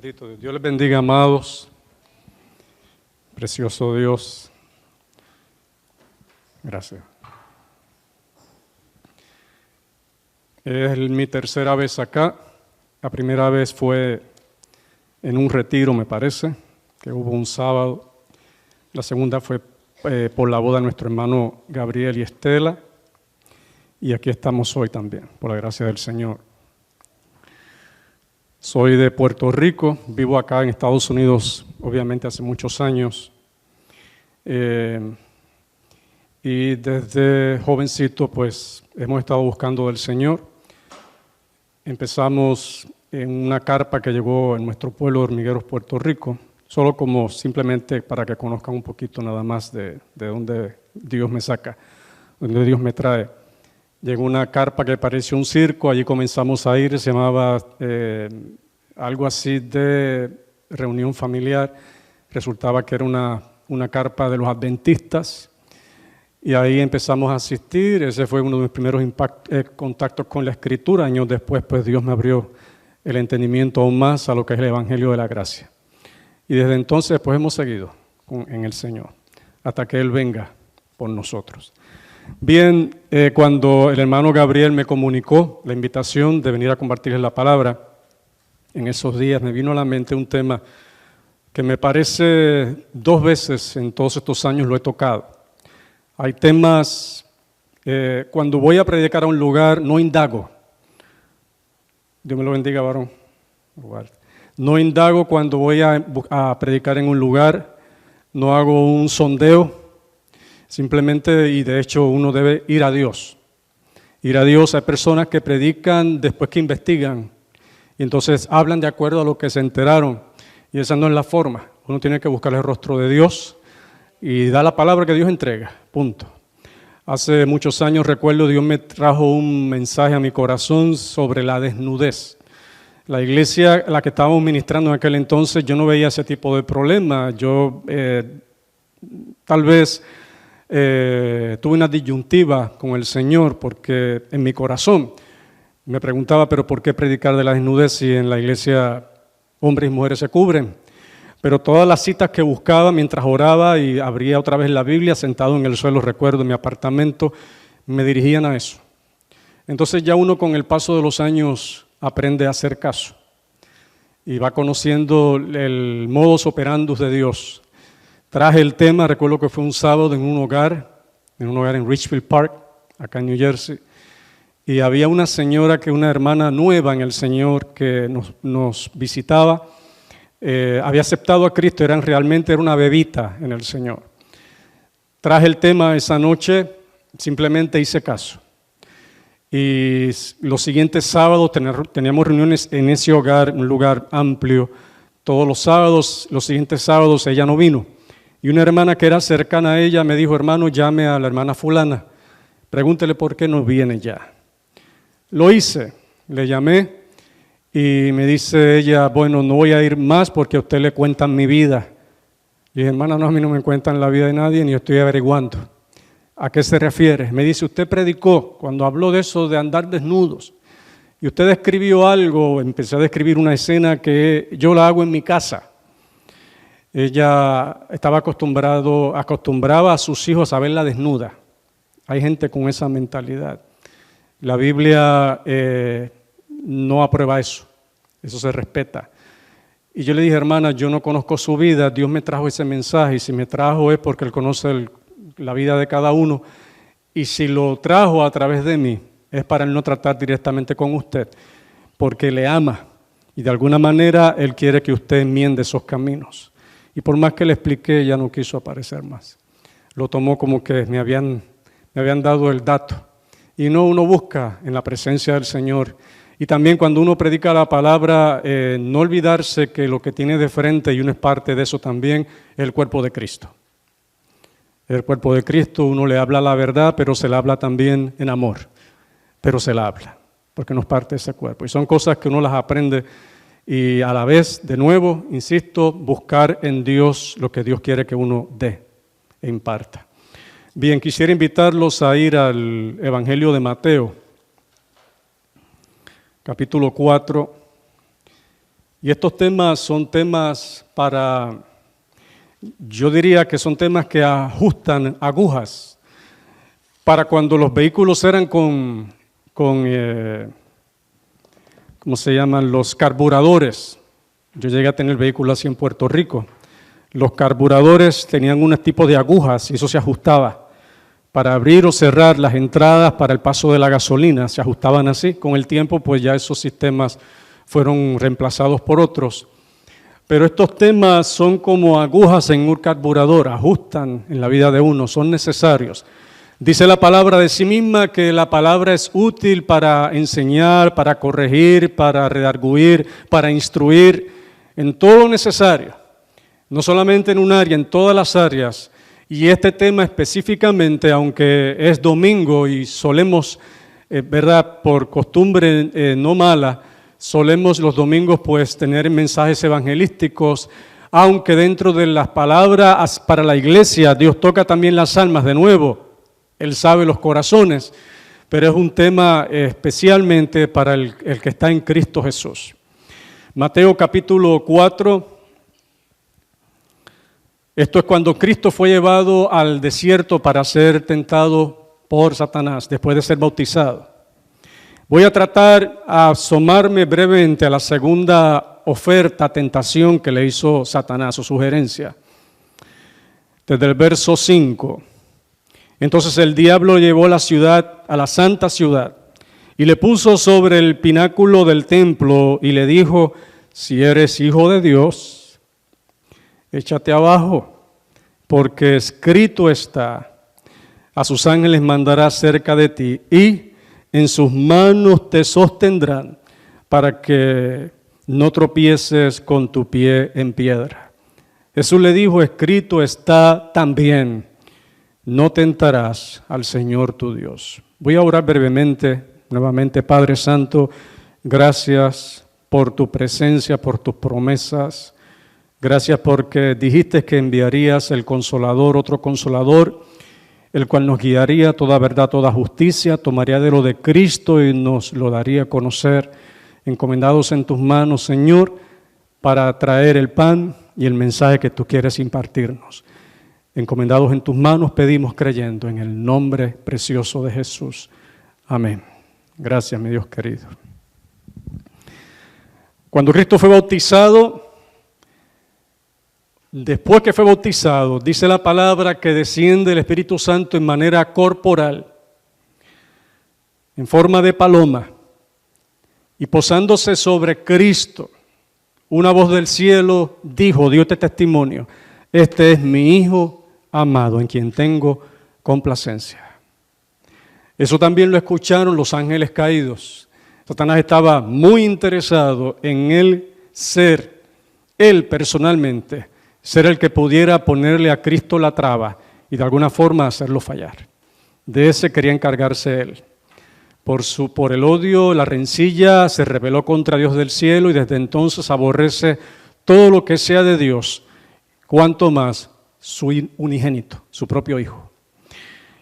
Bendito Dios. Dios les bendiga, amados. Precioso Dios. Gracias. Es mi tercera vez acá. La primera vez fue en un retiro, me parece, que hubo un sábado. La segunda fue por la boda de nuestro hermano Gabriel y Estela. Y aquí estamos hoy también, por la gracia del Señor. Soy de Puerto Rico, vivo acá en Estados Unidos, obviamente hace muchos años. Y desde jovencito, pues, hemos estado buscando del Señor. Empezamos en una carpa que llegó en nuestro pueblo de Hormigueros, Puerto Rico, solo como simplemente para que conozcan un poquito nada más de dónde Dios me saca, dónde Dios me trae. Llegó una carpa que parecía un circo, allí comenzamos a ir, se llamaba algo así de reunión familiar, resultaba que era una carpa de los adventistas, y ahí empezamos a asistir. Ese fue uno de mis primeros contactos con la Escritura. Años después, pues Dios me abrió el entendimiento aún más a lo que es el Evangelio de la Gracia. Y desde entonces, pues hemos seguido en el Señor, hasta que Él venga por nosotros. Bien, cuando el hermano Gabriel me comunicó la invitación de venir a compartirles la palabra, en esos días me vino a la mente un tema que me parece 2 veces en todos estos años lo he tocado. Hay temas, cuando voy a predicar a un lugar, no indago. Dios me lo bendiga, varón. No indago cuando voy a predicar en un lugar, no hago un sondeo. Simplemente, y de hecho uno debe ir a Dios. Ir a Dios. Hay personas que predican después que investigan y entonces hablan de acuerdo a lo que se enteraron, y esa no es la forma. Uno tiene que buscar el rostro de Dios y dar la palabra que Dios entrega, punto. Hace muchos años, recuerdo, Dios me trajo un mensaje a mi corazón sobre la desnudez. La iglesia a la que estábamos ministrando en aquel entonces, yo no veía ese tipo de problema. Yo tal vez tuve una disyuntiva con el Señor, porque en mi corazón me preguntaba, pero ¿por qué predicar de la desnudez si en la iglesia hombres y mujeres se cubren? Pero todas las citas que buscaba mientras oraba y abría otra vez la Biblia, sentado en el suelo, recuerdo, en mi apartamento, me dirigían a eso. Entonces ya uno con el paso de los años aprende a hacer caso y va conociendo el modus operandus de Dios. Traje el tema, recuerdo que fue un sábado en un hogar en Richfield Park, acá en New Jersey, y había una señora, una hermana nueva en el Señor que nos visitaba, había aceptado a Cristo, realmente era una bebita en el Señor. Traje el tema esa noche, simplemente hice caso. Y los siguientes sábados teníamos reuniones en ese hogar, un lugar amplio. Todos los sábados, los siguientes sábados ella no vino. Y una hermana que era cercana a ella me dijo, hermano, llame a la hermana fulana, pregúntele por qué no viene ya. Lo hice, le llamé y me dice ella, bueno, no voy a ir más porque a usted le cuentan mi vida. Y dije, hermana, no, a mí no me cuentan la vida de nadie ni estoy averiguando. ¿A qué se refiere? Me dice, usted predicó cuando habló de eso de andar desnudos. Y usted describió algo, empecé a describir una escena que yo la hago en mi casa. Ella estaba acostumbraba a sus hijos a verla desnuda. Hay gente con esa mentalidad. La Biblia no aprueba eso se respeta. Y yo le dije, hermana, yo no conozco su vida, Dios me trajo ese mensaje, y si me trajo es porque Él conoce la vida de cada uno, y si lo trajo a través de mí, es para Él no tratar directamente con usted, porque le ama, y de alguna manera Él quiere que usted enmiende esos caminos. Y por más que le expliqué, ya no quiso aparecer más. Lo tomó como que me habían dado el dato. Y no, uno busca en la presencia del Señor. Y también cuando uno predica la palabra, no olvidarse que lo que tiene de frente, y uno es parte de eso también, es el cuerpo de Cristo. El cuerpo de Cristo, uno le habla la verdad, pero se le habla también en amor. Pero se la habla, porque no es parte de ese cuerpo. Y son cosas que uno las aprende. Y a la vez, de nuevo, insisto, buscar en Dios lo que Dios quiere que uno dé e imparta. Bien, quisiera invitarlos a ir al Evangelio de Mateo, capítulo 4, Y estos temas son temas yo diría que son temas que ajustan agujas para cuando los vehículos eran ¿cómo se llaman? Los carburadores. Yo llegué a tener vehículo así en Puerto Rico. Los carburadores tenían un tipo de agujas y eso se ajustaba. Para abrir o cerrar las entradas para el paso de la gasolina, se ajustaban así. Con el tiempo, pues ya esos sistemas fueron reemplazados por otros. Pero estos temas son como agujas en un carburador, ajustan en la vida de uno, son necesarios. Dice la palabra de sí misma que la palabra es útil para enseñar, para corregir, para redarguir, para instruir, en todo lo necesario. No solamente en un área, en todas las áreas. Y este tema específicamente, aunque es domingo y solemos, ¿verdad?, por costumbre no mala, solemos los domingos pues tener mensajes evangelísticos, aunque dentro de las palabras para la iglesia Dios toca también las almas de nuevo, Él sabe los corazones, pero es un tema especialmente para el que está en Cristo Jesús. Mateo capítulo 4. Esto es cuando Cristo fue llevado al desierto para ser tentado por Satanás después de ser bautizado. Voy a tratar a asomarme brevemente a la segunda oferta, tentación que le hizo Satanás o sugerencia. Desde el verso 5. Entonces el diablo llevó a la santa ciudad, y le puso sobre el pináculo del templo y le dijo: si eres hijo de Dios, échate abajo, porque escrito está: a sus ángeles mandará cerca de ti, y en sus manos te sostendrán, para que no tropieces con tu pie en piedra. Jesús le dijo: escrito está también: no tentarás al Señor tu Dios. Voy a orar brevemente, nuevamente. Padre Santo, gracias por tu presencia, por tus promesas. Gracias porque dijiste que enviarías el Consolador, otro Consolador, el cual nos guiaría toda verdad, toda justicia, tomaría de lo de Cristo y nos lo daría a conocer. Encomendados en tus manos, Señor, para traer el pan y el mensaje que tú quieres impartirnos. Encomendados en tus manos pedimos creyendo en el nombre precioso de Jesús. Amén. Gracias, mi Dios querido. Cuando Cristo fue bautizado, después que fue bautizado, dice la palabra que desciende el Espíritu Santo en manera corporal, en forma de paloma, y posándose sobre Cristo, una voz del cielo dijo, dio este testimonio: este es mi Hijo amado, en quien tengo complacencia. Eso también lo escucharon los ángeles caídos. Satanás estaba muy interesado en él personalmente, ser el que pudiera ponerle a Cristo la traba y de alguna forma hacerlo fallar. De ese quería encargarse él. Por el odio, la rencilla, se rebeló contra Dios del cielo y desde entonces aborrece todo lo que sea de Dios, cuanto más su unigénito, su propio Hijo.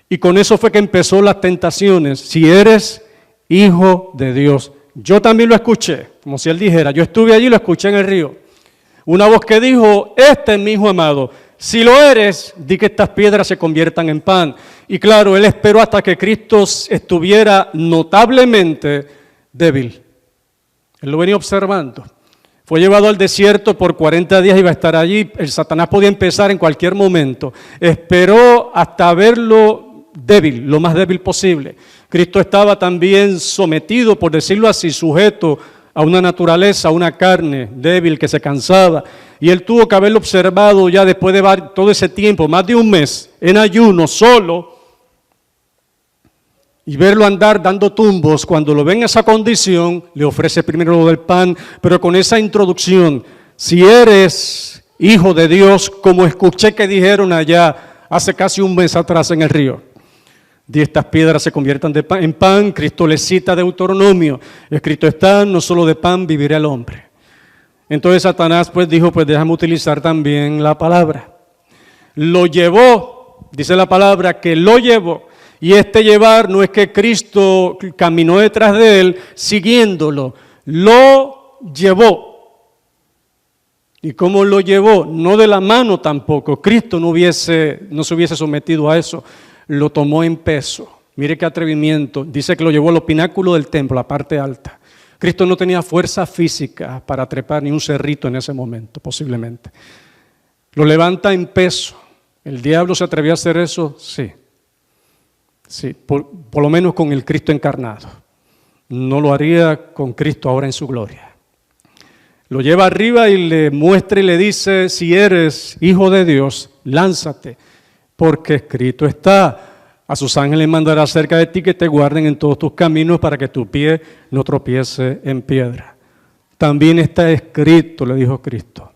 Y con eso fue que empezó las tentaciones. Si eres hijo de Dios. Yo también lo escuché, como si él dijera, yo estuve allí y lo escuché en el río. Una voz que dijo, este es mi Hijo amado. Si lo eres, di que estas piedras se conviertan en pan. Y claro, él esperó hasta que Cristo estuviera notablemente débil. Él lo venía observando. Fue llevado al desierto por 40 días, iba a estar allí. El Satanás podía empezar en cualquier momento. Esperó hasta verlo débil, lo más débil posible. Cristo estaba también sometido, por decirlo así, sujeto a una naturaleza, a una carne débil que se cansaba. Y él tuvo que haberlo observado ya después de todo ese tiempo, más de un mes, en ayuno, solo, y verlo andar dando tumbos. Cuando lo ve en esa condición, le ofrece primero lo del pan, pero con esa introducción, si eres hijo de Dios, como escuché que dijeron allá hace casi un mes atrás en el río, de estas piedras se conviertan en pan. Cristo le cita Deuteronomio, escrito está, no solo de pan vivirá el hombre. Entonces Satanás pues dijo, pues déjame utilizar también la palabra. Lo llevó, dice la palabra que lo llevó. Y este llevar no es que Cristo caminó detrás de él siguiéndolo, lo llevó. ¿Y cómo lo llevó? No de la mano tampoco. Cristo no se hubiese sometido a eso. Lo tomó en peso. Mire qué atrevimiento. Dice que lo llevó a los pináculos del templo, la parte alta. Cristo no tenía fuerza física para trepar ni un cerrito en ese momento, posiblemente. Lo levanta en peso. ¿El diablo se atrevió a hacer eso? Sí. Sí, por lo menos con el Cristo encarnado. No lo haría con Cristo ahora en su gloria. Lo lleva arriba y le muestra y le dice, si eres hijo de Dios, lánzate, porque escrito está, a sus ángeles mandará cerca de ti que te guarden en todos tus caminos para que tu pie no tropiece en piedra. También está escrito, le dijo Cristo,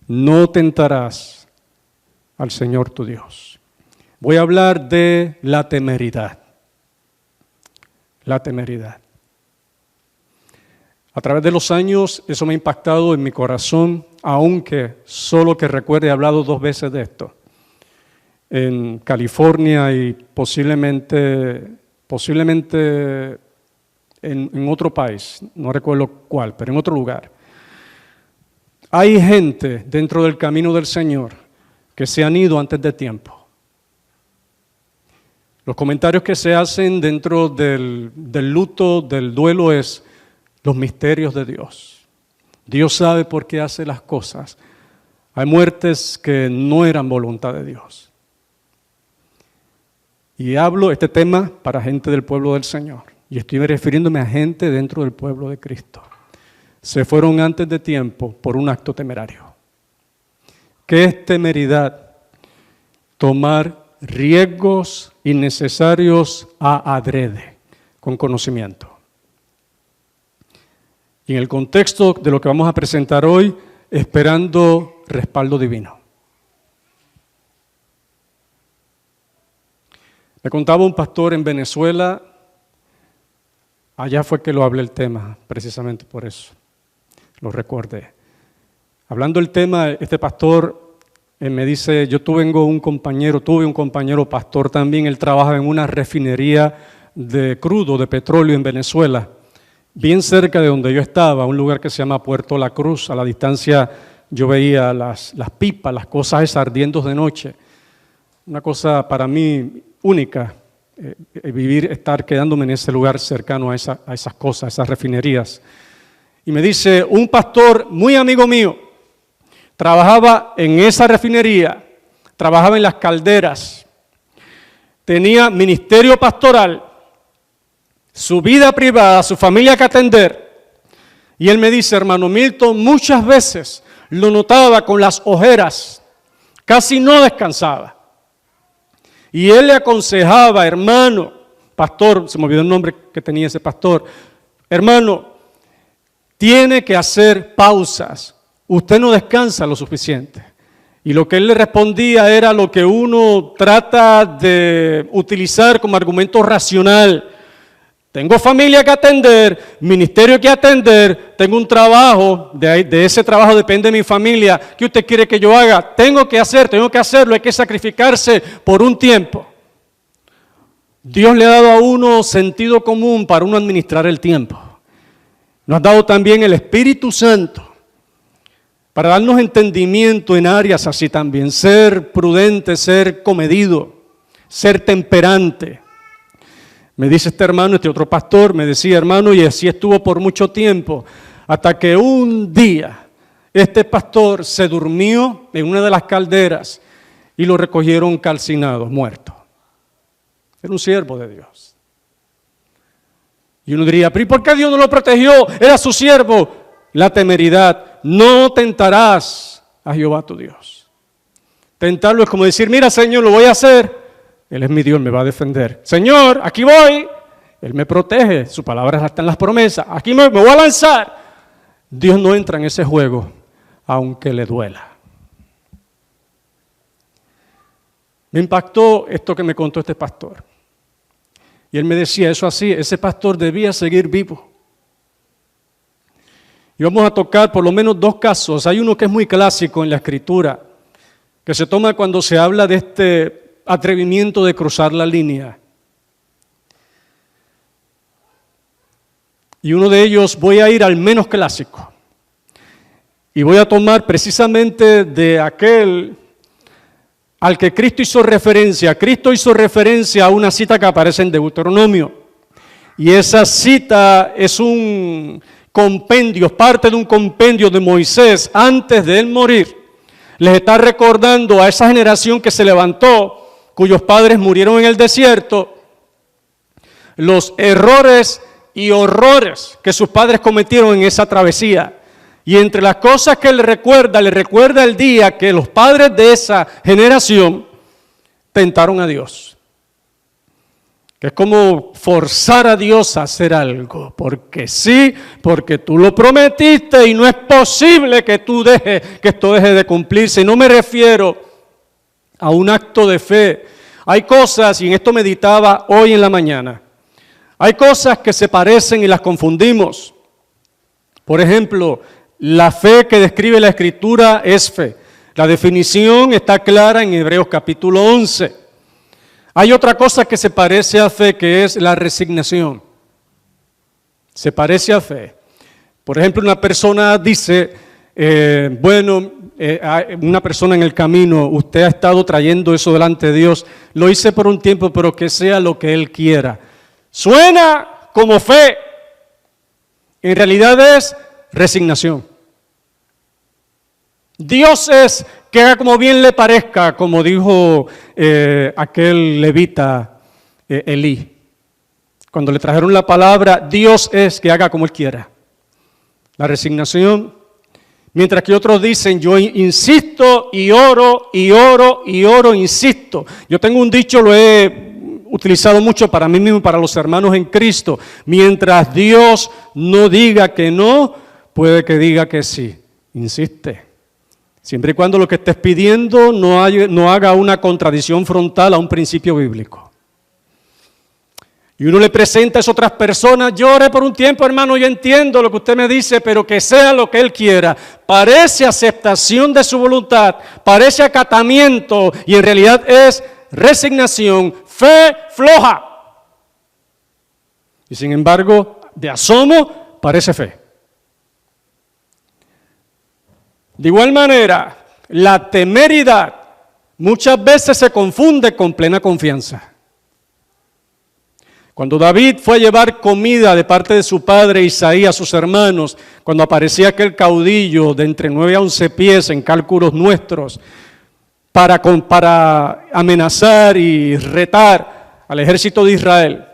no tentarás al Señor tu Dios. Voy a hablar de la temeridad. La temeridad. A través de los años eso me ha impactado en mi corazón, aunque solo que recuerde he hablado 2 veces de esto. En California y posiblemente en otro país, no recuerdo cuál, pero en otro lugar. Hay gente dentro del camino del Señor que se han ido antes de tiempo. Los comentarios que se hacen dentro del luto, del duelo es los misterios de Dios. Dios sabe por qué hace las cosas. Hay muertes que no eran voluntad de Dios. Y hablo este tema para gente del pueblo del Señor. Y estoy refiriéndome a gente dentro del pueblo de Cristo. Se fueron antes de tiempo por un acto temerario. ¿Qué es temeridad? Tomar riesgos innecesarios a adrede, con conocimiento. Y en el contexto de lo que vamos a presentar hoy, esperando respaldo divino. Me contaba un pastor en Venezuela, allá fue que lo hablé el tema, precisamente por eso, lo recordé. Hablando del tema, este pastor me dice, tuve un compañero pastor también, él trabajaba en una refinería de crudo, de petróleo en Venezuela, bien cerca de donde yo estaba, un lugar que se llama Puerto La Cruz. A la distancia yo veía las pipas, las cosas esas ardiendo de noche. Una cosa para mí única, estar quedándome en ese lugar cercano a esas cosas, a esas refinerías. Y me dice, un pastor muy amigo mío, trabajaba en esa refinería, trabajaba en las calderas, tenía ministerio pastoral, su vida privada, su familia que atender. Y él me dice, hermano Milton, muchas veces lo notaba con las ojeras, casi no descansaba. Y él le aconsejaba, hermano, pastor, se me olvidó el nombre que tenía ese pastor, hermano, tiene que hacer pausas, usted no descansa lo suficiente. Y lo que él le respondía era lo que uno trata de utilizar como argumento racional. Tengo familia que atender, ministerio que atender, tengo un trabajo, de ese trabajo depende mi familia. ¿Qué usted quiere que yo haga? Tengo que hacerlo, hay que sacrificarse por un tiempo. Dios le ha dado a uno sentido común para uno administrar el tiempo. Nos ha dado también el Espíritu Santo para darnos entendimiento en áreas así también. Ser prudente, ser comedido, ser temperante. Me dice este hermano, este otro pastor, me decía, hermano, y así estuvo por mucho tiempo, hasta que un día este pastor se durmió en una de las calderas y lo recogieron calcinado, muerto. Era un siervo de Dios. Y uno diría, pero ¿y por qué Dios no lo protegió? Era su siervo. La temeridad, no tentarás a Jehová tu Dios. Tentarlo es como decir, mira Señor, lo voy a hacer. Él es mi Dios, me va a defender. Señor, aquí voy. Él me protege, su palabra está en las promesas. Aquí me voy a lanzar. Dios no entra en ese juego, aunque le duela. Me impactó esto que me contó este pastor. Y él me decía, eso así, ese pastor debía seguir vivo. Y vamos a tocar por lo menos 2 casos. Hay uno que es muy clásico en la Escritura, que se toma cuando se habla de este atrevimiento de cruzar la línea. Y uno de ellos, voy a ir al menos clásico. Y voy a tomar precisamente de aquel al que Cristo hizo referencia. Cristo hizo referencia a una cita que aparece en Deuteronomio. Y esa cita es un compendio, parte de un compendio de Moisés antes de él morir. Les está recordando a esa generación que se levantó, cuyos padres murieron en el desierto, los errores y horrores que sus padres cometieron en esa travesía. Y entre las cosas que le recuerda el día que los padres de esa generación tentaron a Dios. Que es como forzar a Dios a hacer algo, porque sí, porque tú lo prometiste y no es posible que esto deje de cumplirse. Y no me refiero a un acto de fe. Hay cosas, y en esto meditaba hoy en la mañana, hay cosas que se parecen y las confundimos. Por ejemplo, la fe que describe la Escritura es fe. La definición está clara en Hebreos capítulo 11. Hay otra cosa que se parece a fe, que es la resignación. Se parece a fe. Por ejemplo, una persona dice, una persona en el camino, usted ha estado trayendo eso delante de Dios, lo hice por un tiempo, pero que sea lo que Él quiera. Suena como fe, en realidad es resignación. Dios es que haga como bien le parezca, como dijo aquel levita Elí. Cuando le trajeron la palabra, Dios es que haga como Él quiera. La resignación. Mientras que otros dicen, yo insisto y oro, y oro, y oro, insisto. Yo tengo un dicho, lo he utilizado mucho para mí mismo y para los hermanos en Cristo. Mientras Dios no diga que no, puede que diga que sí. Insiste. Siempre y cuando lo que estés pidiendo no haga una contradicción frontal a un principio bíblico. Y uno le presenta a esas otras personas, yo oré por un tiempo, hermano, yo entiendo lo que usted me dice, pero que sea lo que Él quiera. Parece aceptación de su voluntad, parece acatamiento, y en realidad es resignación, fe floja. Y sin embargo, de asomo, parece fe. De igual manera, la temeridad muchas veces se confunde con plena confianza. Cuando David fue a llevar comida de parte de su padre Isaí a sus hermanos, cuando aparecía aquel caudillo de entre 9 a 11 pies en cálculos nuestros, para amenazar y retar al ejército de Israel,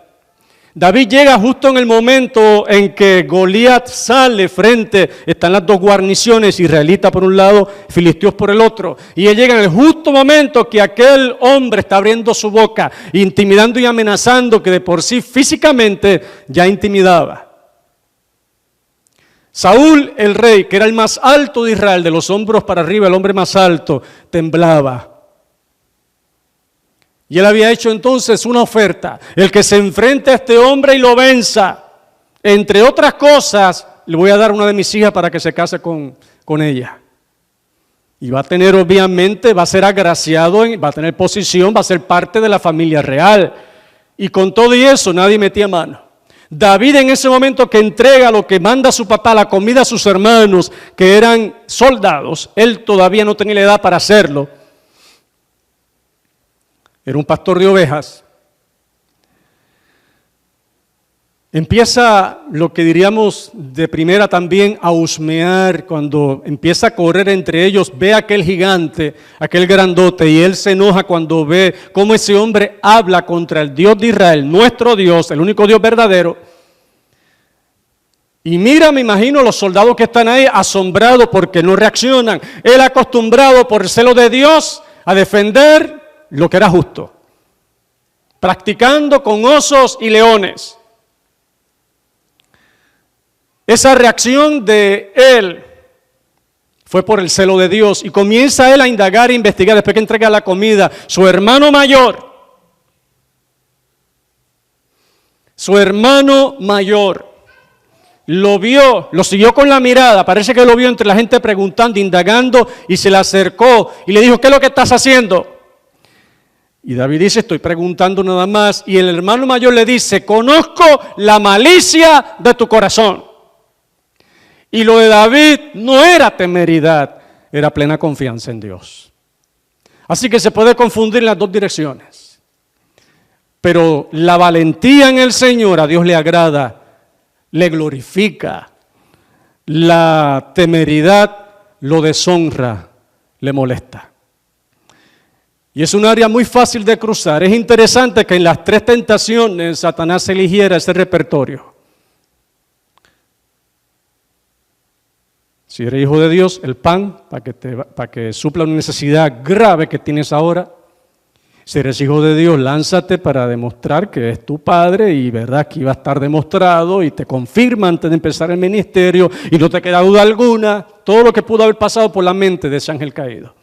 David llega justo en el momento en que Goliat sale frente, están las dos guarniciones, israelita por un lado, filisteos por el otro, y él llega en el justo momento que aquel hombre está abriendo su boca, intimidando y amenazando, que de por sí físicamente ya intimidaba. Saúl, el rey, que era el más alto de Israel, de los hombros para arriba, el hombre más alto, temblaba. Y él había hecho entonces una oferta, el que se enfrente a este hombre y lo venza, entre otras cosas, le voy a dar una de mis hijas para que se case con ella. Y va a tener, obviamente, va a ser agraciado, va a tener posición, va a ser parte de la familia real. Y con todo y eso, nadie metía mano. David en ese momento que entrega lo que manda su papá, la comida a sus hermanos, que eran soldados, él todavía no tenía la edad para hacerlo. Era un pastor de ovejas. Empieza lo que diríamos de primera también a husmear, cuando empieza a correr entre ellos, ve a aquel gigante, aquel grandote, y él se enoja cuando ve cómo ese hombre habla contra el Dios de Israel, nuestro Dios, el único Dios verdadero. Y mira, me imagino los soldados que están ahí asombrados porque no reaccionan. Él acostumbrado por el celo de Dios a defender lo que era justo, practicando con osos y leones. Esa reacción de él fue por el celo de Dios, y comienza él a indagar e investigar después que entrega la comida. Su hermano mayor lo vio, lo siguió con la mirada, parece que lo vio entre la gente preguntando, indagando, y se le acercó y le dijo, ¿qué es lo que estás haciendo? Y David dice, estoy preguntando nada más. Y el hermano mayor le dice, conozco la malicia de tu corazón. Y lo de David no era temeridad, era plena confianza en Dios. Así que se puede confundir en las dos direcciones. Pero la valentía en el Señor a Dios le agrada, le glorifica. La temeridad lo deshonra, le molesta. Y es un área muy fácil de cruzar. Es interesante que en las 3 tentaciones Satanás eligiera ese repertorio. Si eres hijo de Dios, el pan, para que supla una necesidad grave que tienes ahora. Si eres hijo de Dios, lánzate para demostrar que es tu padre y verdad que iba a estar demostrado y te confirma antes de empezar el ministerio y no te queda duda alguna, todo lo que pudo haber pasado por la mente de ese ángel caído.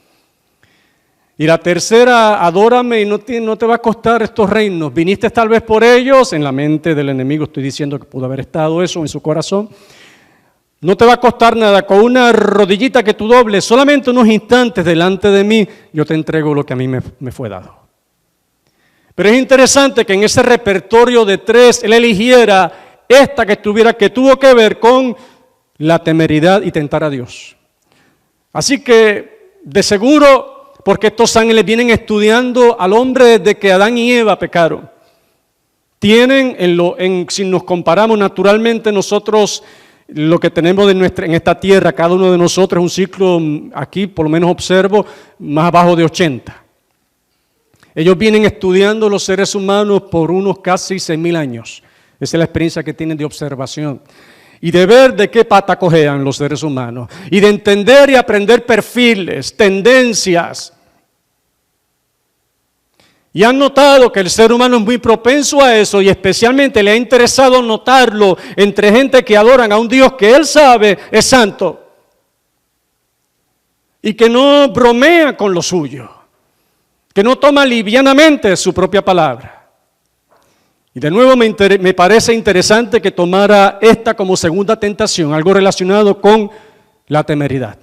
Y la tercera, adórame y no te va a costar estos reinos. Viniste tal vez por ellos, en la mente del enemigo estoy diciendo que pudo haber estado eso en su corazón. No te va a costar nada, con una rodillita que tú dobles, solamente unos instantes delante de mí, yo te entrego lo que a mí me fue dado. Pero es interesante que en ese repertorio de 3, él eligiera esta que tuvo que ver con la temeridad y tentar a Dios. Así que, de seguro, porque estos ángeles vienen estudiando al hombre desde que Adán y Eva pecaron. Tienen, si nos comparamos naturalmente nosotros, lo que tenemos en esta tierra, cada uno de nosotros, un ciclo, aquí por lo menos observo, más abajo de 80. Ellos vienen estudiando los seres humanos por unos casi 6.000 años. Esa es la experiencia que tienen de observación. Y de ver de qué pata cojean los seres humanos. Y de entender y aprender perfiles, tendencias. Y han notado que el ser humano es muy propenso a eso y especialmente le ha interesado notarlo entre gente que adoran a un Dios que él sabe es santo. Y que no bromea con lo suyo. Que no toma livianamente su propia palabra. Y de nuevo me parece interesante que tomara esta como segunda tentación, algo relacionado con la temeridad.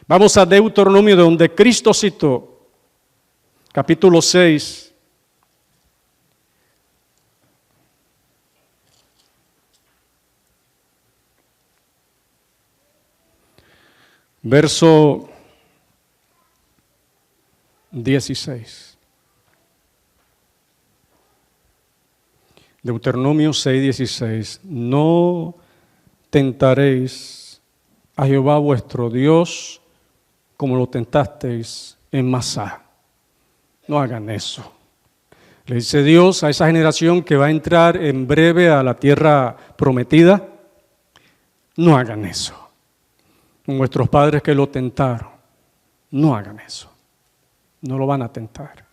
Vamos a Deuteronomio, de donde Cristo citó, capítulo 6. Verso 16. Deuteronomio 6:16. No tentaréis a Jehová vuestro Dios como lo tentasteis en Masá. No hagan eso. Le dice Dios a esa generación que va a entrar en breve a la tierra prometida. No hagan eso. Con vuestros padres que lo tentaron. No hagan eso. No lo van a tentar.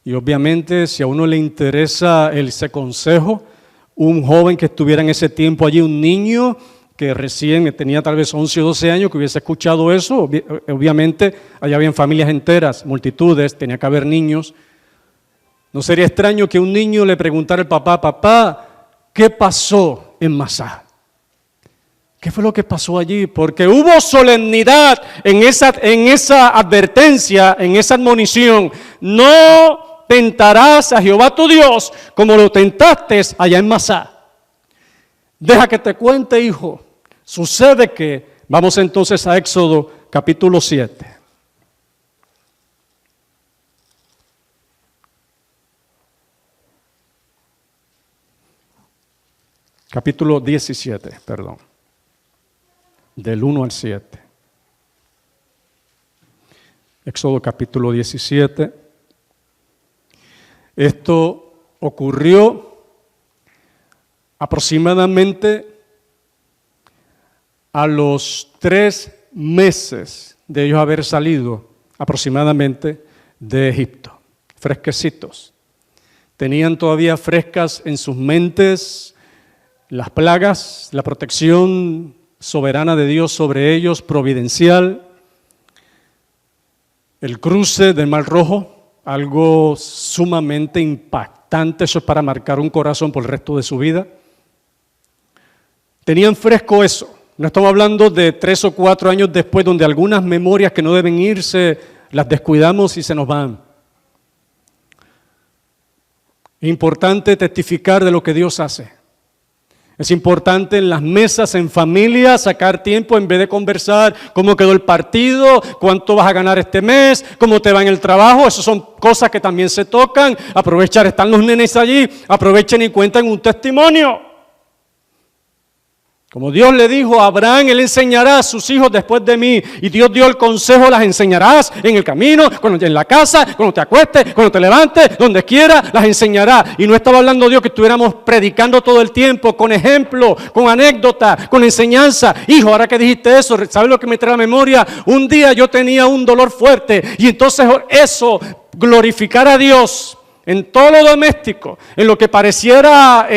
Y obviamente si a uno le interesa ese consejo, un joven que estuviera en ese tiempo allí, un niño que recién tenía tal vez 11 o 12 años, que hubiese escuchado eso, obviamente allá habían familias enteras, multitudes, tenía que haber niños. No sería extraño que un niño le preguntara al papá, papá, ¿qué pasó en Masá? ¿Qué fue lo que pasó allí? Porque hubo solemnidad en esa advertencia, en esa admonición. No tentarás a Jehová tu Dios como lo tentaste allá en Masá. Deja que te cuente, hijo. Sucede que, vamos entonces a Éxodo capítulo 7. Capítulo 17, perdón. Del 1 al 7. Éxodo capítulo 17. Esto ocurrió aproximadamente a los 3 meses de ellos haber salido aproximadamente de Egipto, fresquecitos. Tenían todavía frescas en sus mentes las plagas, la protección soberana de Dios sobre ellos, providencial, el cruce del Mar Rojo, algo sumamente impactante, eso es para marcar un corazón por el resto de su vida. Tenían fresco eso, no estamos hablando de 3 o 4 años después, donde algunas memorias que no deben irse, las descuidamos y se nos van. Es importante testificar de lo que Dios hace. Es importante en las mesas, en familia, sacar tiempo en vez de conversar cómo quedó el partido, cuánto vas a ganar este mes, cómo te va en el trabajo. Esas son cosas que también se tocan. Aprovechar, están los nenes allí, aprovechen y cuenten un testimonio. Como Dios le dijo a Abraham, Él enseñará a sus hijos después de mí. Y Dios dio el consejo, las enseñarás en el camino, en la casa, cuando te acuestes, cuando te levantes, donde quiera, las enseñará. Y no estaba hablando Dios que estuviéramos predicando todo el tiempo, con ejemplo, con anécdota, con enseñanza. Hijo, ahora que dijiste eso, ¿sabes lo que me trae a la memoria? Un día yo tenía un dolor fuerte y entonces eso, glorificar a Dios en todo lo doméstico, en lo que pareciera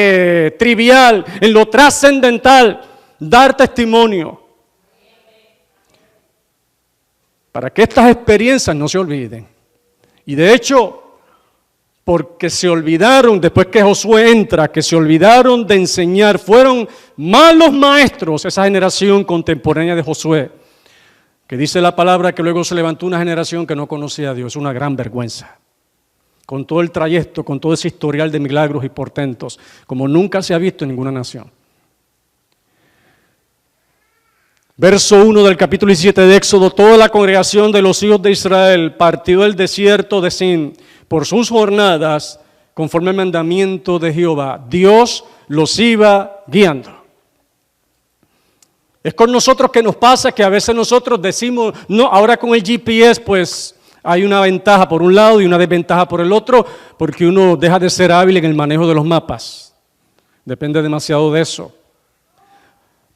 trivial, en lo trascendental, dar testimonio. Para que estas experiencias no se olviden. Y de hecho, porque se olvidaron, después que Josué entra, que se olvidaron de enseñar, fueron malos maestros esa generación contemporánea de Josué, que dice la palabra que luego se levantó una generación que no conocía a Dios. Es una gran vergüenza. Con todo el trayecto, con todo ese historial de milagros y portentos, como nunca se ha visto en ninguna nación. Verso 1 del capítulo 17 de Éxodo: toda la congregación de los hijos de Israel partió del desierto de Sin por sus jornadas, conforme al mandamiento de Jehová. Dios los iba guiando. Es con nosotros que nos pasa que a veces nosotros decimos, no, ahora con el GPS pues hay una ventaja por un lado y una desventaja por el otro, porque uno deja de ser hábil en el manejo de los mapas. Depende demasiado de eso.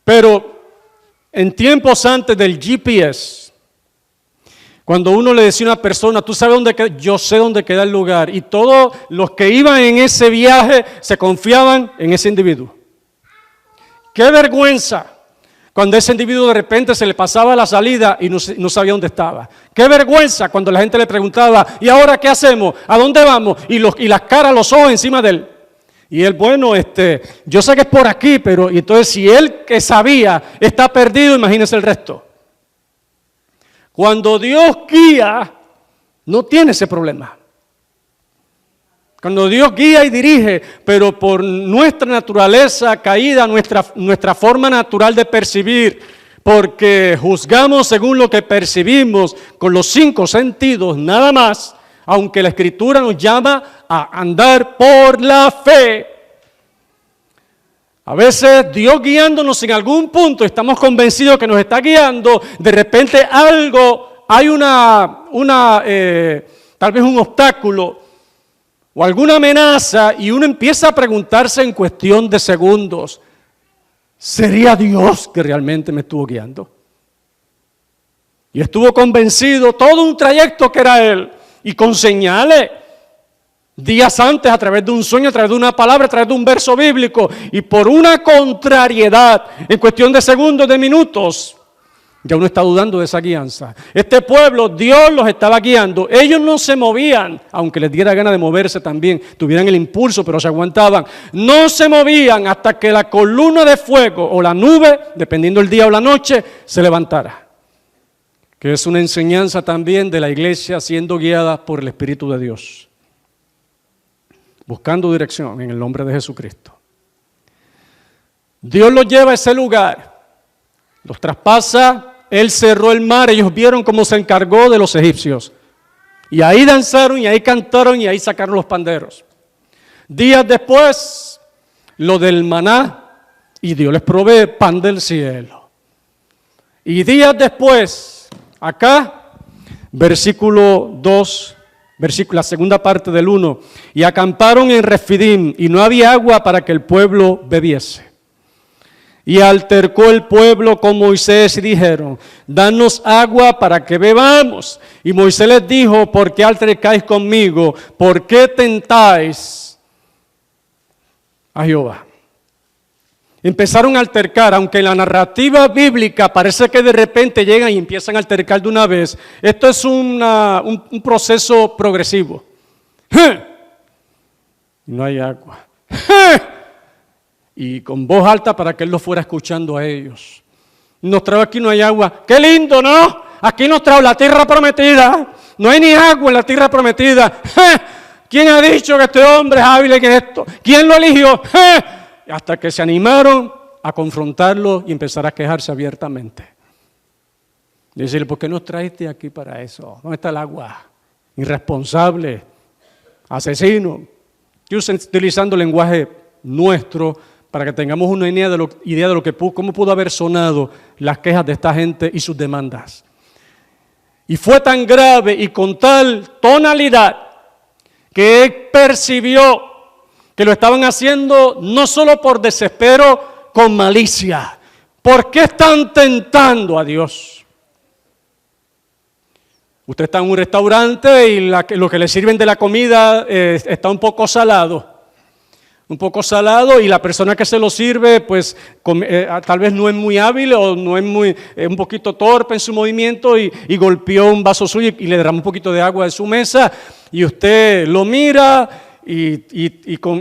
Pero en tiempos antes del GPS, cuando uno le decía a una persona, tú sabes dónde queda, yo sé dónde queda el lugar, y todos los que iban en ese viaje se confiaban en ese individuo. ¡Qué vergüenza! Cuando ese individuo de repente se le pasaba la salida y no sabía dónde estaba. ¡Qué vergüenza! Cuando la gente le preguntaba, ¿y ahora qué hacemos? ¿A dónde vamos? Y las caras, los ojos encima de él. Y él, bueno, yo sé que es por aquí, pero y entonces si él que sabía está perdido, imagínese el resto. Cuando Dios guía, no tiene ese problema. Cuando Dios guía y dirige, pero por nuestra naturaleza caída, nuestra forma natural de percibir, porque juzgamos según lo que percibimos con los 5 sentidos nada más, aunque la Escritura nos llama a andar por la fe. A veces Dios guiándonos en algún punto, estamos convencidos que nos está guiando, de repente algo, hay tal vez un obstáculo o alguna amenaza y uno empieza a preguntarse en cuestión de segundos, ¿sería Dios que realmente me estuvo guiando? Y estuvo convencido todo un trayecto que era Él, y con señales, días antes, a través de un sueño, a través de una palabra, a través de un verso bíblico, y por una contrariedad, en cuestión de segundos, de minutos, ya uno está dudando de esa guianza. Este pueblo, Dios los estaba guiando. Ellos no se movían, aunque les diera gana de moverse también, tuvieran el impulso, pero se aguantaban. No se movían hasta que la columna de fuego o la nube, dependiendo del día o la noche, se levantara. Que es una enseñanza también de la iglesia siendo guiada por el Espíritu de Dios. Buscando dirección en el nombre de Jesucristo. Dios los lleva a ese lugar, los traspasa. Él cerró el mar, ellos vieron cómo se encargó de los egipcios. Y ahí danzaron, y ahí cantaron, y ahí sacaron los panderos. Días después, lo del maná, y Dios les provee pan del cielo. Y días después, acá, versículo 2, la segunda parte del 1, y acamparon en Refidim, y no había agua para que el pueblo bebiese. Y altercó el pueblo con Moisés y dijeron, danos agua para que bebamos. Y Moisés les dijo, ¿por qué altercáis conmigo? ¿Por qué tentáis a Jehová? Empezaron a altercar, aunque en la narrativa bíblica parece que de repente llegan y empiezan a altercar de una vez. Esto es un proceso progresivo. No hay agua. Y con voz alta para que él los fuera escuchando a ellos. Nos trae aquí, no hay agua. ¡Qué lindo!, ¿no? Aquí nos trae la tierra prometida. No hay ni agua en la tierra prometida. ¿Quién ha dicho que este hombre es hábil en esto? ¿Quién lo eligió? hasta que se animaron a confrontarlo y empezar a quejarse abiertamente. Y decirle, ¿por qué nos traiste aquí para eso? ¿Dónde está el agua? Irresponsable, asesino. Estoy utilizando lenguaje nuestro para que tengamos una idea de cómo pudo haber sonado las quejas de esta gente y sus demandas. Y fue tan grave y con tal tonalidad que él percibió que lo estaban haciendo no solo por desespero, con malicia. ¿Por qué están tentando a Dios? Usted está en un restaurante y lo que le sirven de la comida está un poco salado. Y la persona que se lo sirve, pues tal vez no es muy hábil o no es un poquito torpe en su movimiento y golpeó un vaso suyo y le derramó un poquito de agua de su mesa y usted lo mira y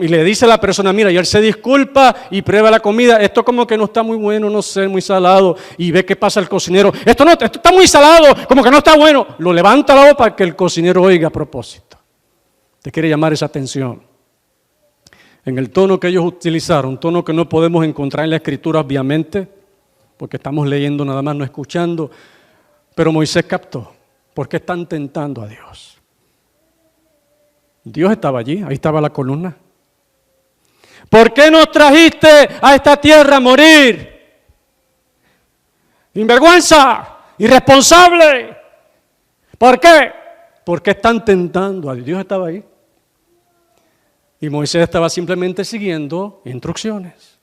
le dice a la persona, mira, y él se disculpa y prueba la comida, esto como que no está muy bueno, no sé, muy salado, y ve qué pasa el cocinero, esto está muy salado, como que no está bueno, lo levanta la voz para que el cocinero oiga a propósito. Te quiere llamar esa atención. En el tono que ellos utilizaron, un tono que no podemos encontrar en la Escritura obviamente, porque estamos leyendo nada más, no escuchando, pero Moisés captó, ¿por qué están tentando a Dios? Dios estaba allí, ahí estaba la columna. ¿Por qué nos trajiste a esta tierra a morir? Sinvergüenza, irresponsable. ¿Por qué? ¿Por qué están tentando a Dios? Dios estaba ahí. Y Moisés estaba simplemente siguiendo instrucciones.